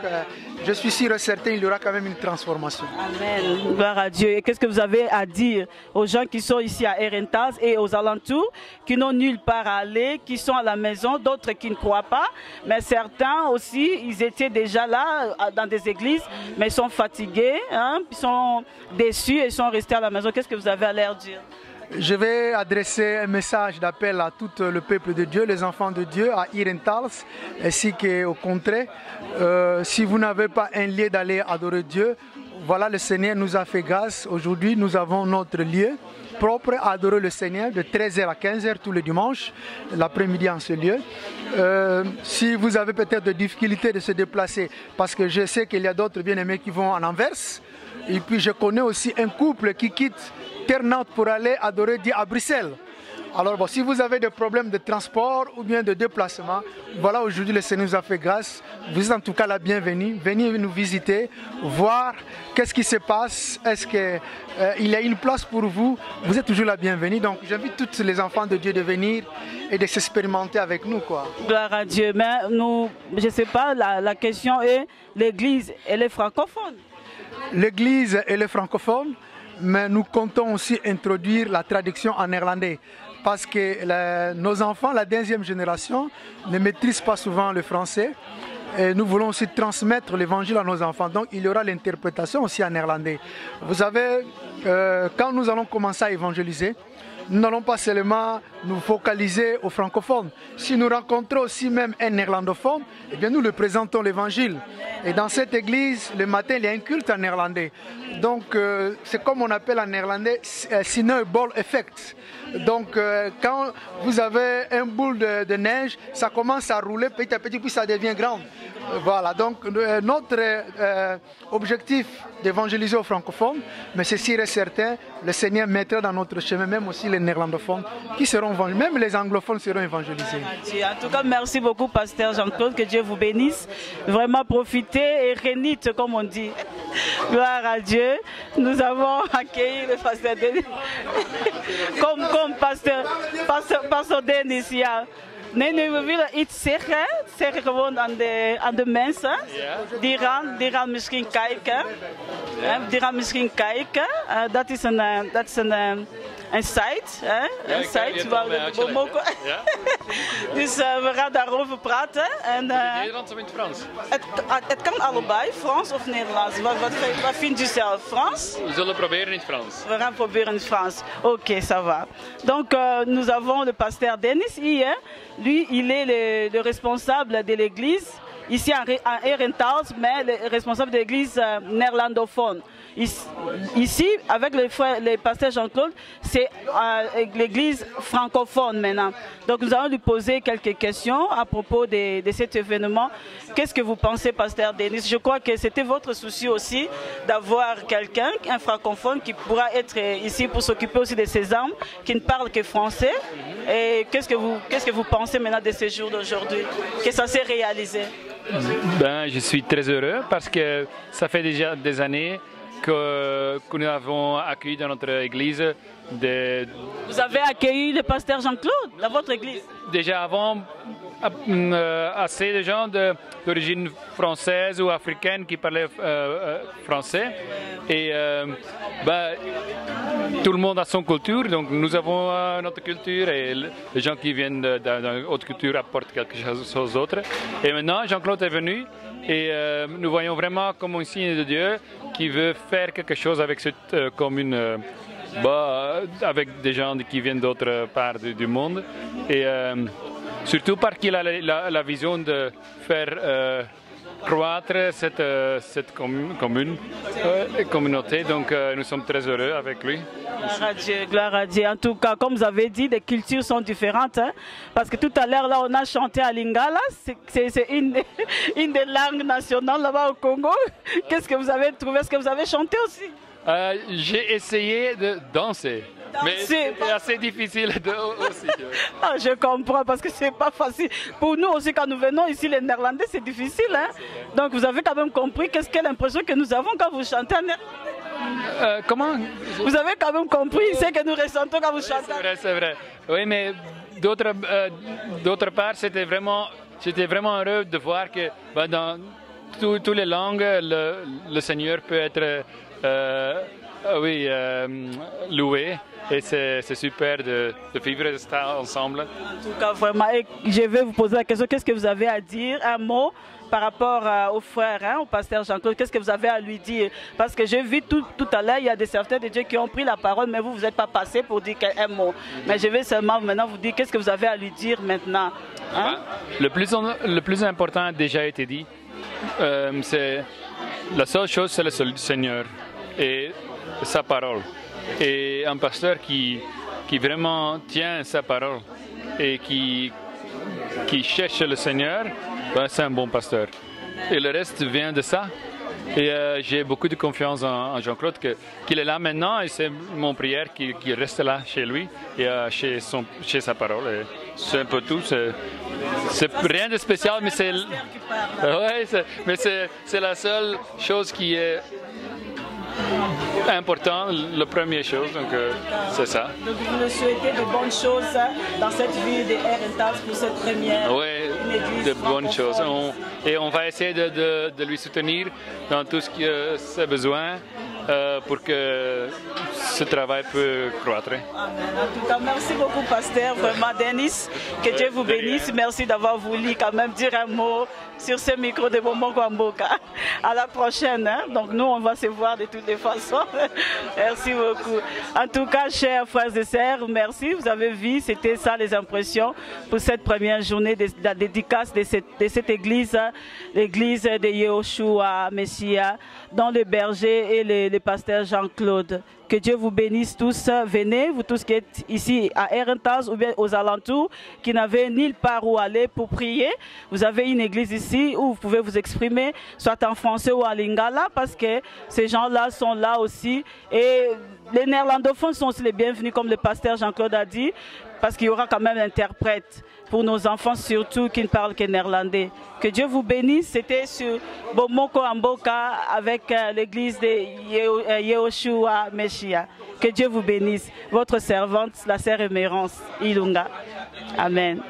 je suis sûr et certain qu'il y aura quand même une transformation. Amen. Gloire à Dieu. Et qu'est-ce que vous avez à dire aux gens qui sont ici à Herentals et aux alentours, qui n'ont nulle part à aller, qui sont à la maison, d'autres qui ne croient pas, mais certains aussi, ils étaient déjà là dans des églises, mais ils sont fatigués, ils sont déçus et ils sont restés à la maison. Qu'est-ce que vous avez à leur dire? Je vais adresser un message d'appel à tout le peuple de Dieu, les enfants de Dieu, à Herentals, ainsi qu'au contraire. Si vous n'avez pas un lieu d'aller adorer Dieu, voilà, le Seigneur nous a fait grâce. Aujourd'hui, nous avons notre lieu propre à adorer le Seigneur de 13h à 15h tous les dimanches, l'après-midi en ce lieu. Si vous avez peut-être des difficultés de se déplacer, parce que je sais qu'il y a d'autres bien-aimés qui vont en Anvers, et puis je connais aussi un couple qui quitte Ternat pour aller adorer Dieu à Bruxelles. Alors bon, si vous avez des problèmes de transport ou bien de déplacement, voilà, aujourd'hui le Seigneur nous a fait grâce. Vous êtes en tout cas la bienvenue. Venez nous visiter, voir qu'est-ce qui se passe. Est-ce qu'il y a une place pour vous? Vous êtes toujours la bienvenue. Donc j'invite tous les enfants de Dieu de venir et de s'expérimenter avec nous, quoi. Gloire à Dieu. Mais nous, je ne sais pas, la question est, l'Église, elle est francophone. L'Église, elle est francophone, mais nous comptons aussi introduire la traduction en néerlandais. Parce que nos enfants, la 15e génération, ne maîtrisent pas souvent le français. Et nous voulons aussi transmettre l'évangile à nos enfants. Donc il y aura l'interprétation aussi en néerlandais. Vous savez, quand nous allons commencer à évangéliser, nous n'allons pas seulement nous focaliser aux francophones. Si nous rencontrons aussi même un néerlandophone, eh bien nous le présentons l'évangile. Et dans cette église, le matin, il y a un culte en néerlandais. Donc c'est comme on appelle en néerlandais snowball effect. Donc quand vous avez un boule de neige, ça commence à rouler petit à petit, puis ça devient grand. Voilà, donc notre objectif d'évangéliser aux francophones, mais c'est sûr et certain, le Seigneur mettra dans notre chemin même aussi les néerlandophones qui seront évangélisés, même les anglophones seront évangélisés. En tout cas, merci beaucoup, Pasteur Jean-Claude, que Dieu vous bénisse. Vraiment profitez et rénite, comme on dit. Gloire à Dieu. Nous avons accueilli le Pasteur Denis, comme Pasteur Denis, ja. Nee, we willen iets zeggen gewoon aan de mensen. Die gaan misschien kijken. Die gaan misschien kijken. Dat is een site. Een site waar we mogen. Dus we gaan daarover praten. Nederlands of in het Frans? Het kan allebei, Frans of Nederlands. Wat vindt u zelf? Frans? We zullen proberen in het Frans. We gaan proberen in het Frans. Ok, ça va. Donc nous avons le pasteur Denis hier. Lui, il est le responsable de l'église, ici à Herentals, mais le responsable de l'église néerlandophone. Ici, avec le pasteur Jean-Claude, c'est l'église francophone maintenant. Donc nous allons lui poser quelques questions à propos de cet événement. Qu'est-ce que vous pensez, pasteur Denis? Je crois que c'était votre souci aussi d'avoir quelqu'un, un francophone, qui pourra être ici pour s'occuper aussi de ces âmes qui ne parlent que français. Et qu'est-ce que vous pensez maintenant de ce jour d'aujourd'hui, que ça s'est réalisé? Ben, je suis très heureux parce que ça fait déjà des années que nous avons accueilli dans notre église Vous avez accueilli le pasteur Jean-Claude dans votre église? Déjà avant, assez de gens d'origine française ou africaine qui parlaient français. Et tout le monde a son culture, donc nous avons notre culture et les gens qui viennent d'une autre culture apportent quelque chose d'autre. Et maintenant, Jean-Claude est venu et nous voyons vraiment comme un signe de Dieu qui veut faire quelque chose avec cette commune. Avec des gens qui viennent d'autres parts du monde et surtout parce qu'il a la vision de faire croître cette communauté, donc nous sommes très heureux avec lui. Gloire à Dieu. En tout cas, comme vous avez dit, les cultures sont différentes, hein, parce que tout à l'heure là on a chanté à Lingala, c'est une des langues nationales là-bas au Congo. Qu'est-ce que vous avez trouvé? Est-ce que vous avez chanté aussi? J'ai essayé de danser, mais c'est assez difficile aussi. Ah, je comprends parce que c'est pas facile. Pour nous aussi, quand nous venons ici, les néerlandais, c'est difficile. Hein? Donc vous avez quand même compris qu'est-ce que l'impression que nous avons quand vous chantez en néerlandais. Comment? Vous avez quand même compris ce que nous ressentons quand vous chantez. C'est vrai. Oui, mais d'autre part, j'étais vraiment heureux de voir que dans toutes les langues, le Seigneur peut être loué et c'est super de vivre ça ensemble. En tout cas, vraiment, et je vais vous poser la question, qu'est-ce que vous avez à dire, un mot par rapport au frère, hein, au pasteur Jean-Claude, qu'est-ce que vous avez à lui dire? Parce que j'ai vu tout à l'heure, il y a des certains de Dieu qui ont pris la parole, mais vous n'êtes pas passé pour dire un mot. Mais je vais seulement maintenant vous dire, qu'est-ce que vous avez à lui dire maintenant, hein? Le plus important a déjà été dit. C'est la seule chose, c'est le Seigneur et sa parole. Et un pasteur qui vraiment tient sa parole et qui cherche le Seigneur, c'est un bon pasteur. Et le reste vient de ça. Et j'ai beaucoup de confiance en Jean-Claude qu'il est là maintenant et c'est mon prière qu'il reste là chez lui et chez sa parole. C'est un peu tout. C'est rien de spécial, mais c'est la seule chose qui est important, la première chose, donc c'est ça. Donc vous nous souhaitez de bonnes choses dans cette vie de Herentals pour cette première. Oui, de bonnes choses. Et on va essayer de lui soutenir dans tout ce qu'il a besoin pour que ce travail peut croître. Amen. En tout cas, merci beaucoup, pasteur. Vraiment, Denis, que Dieu vous bénisse. Merci d'avoir voulu quand même dire un mot sur ce micro de Bomo Kwamboka. À la prochaine. Hein? Donc nous, on va se voir de toutes les façons. Merci beaucoup. En tout cas, chers frères et sœurs, merci. Vous avez vu, c'était ça les impressions pour cette première journée de la dédicace de cette église, l'église de Yehoshua Messia, dont le berger et le pasteur Jean-Claude. Que Dieu vous bénisse tous. Venez, vous tous qui êtes ici à Herentals ou bien aux alentours, qui n'avez nulle part où aller pour prier. Vous avez une église ici où vous pouvez vous exprimer, soit en français ou en lingala, parce que ces gens-là sont là aussi. Et les néerlandophones sont aussi les bienvenus, comme le pasteur Jean-Claude a dit, parce qu'il y aura quand même un interprète pour nos enfants, surtout qui ne parlent que néerlandais. Que Dieu vous bénisse. C'était sur Bomoko Amboka avec l'église de Yehoshua Messia. Que Dieu vous bénisse. Votre servante, la sœur Émérance Ilunga. Amen.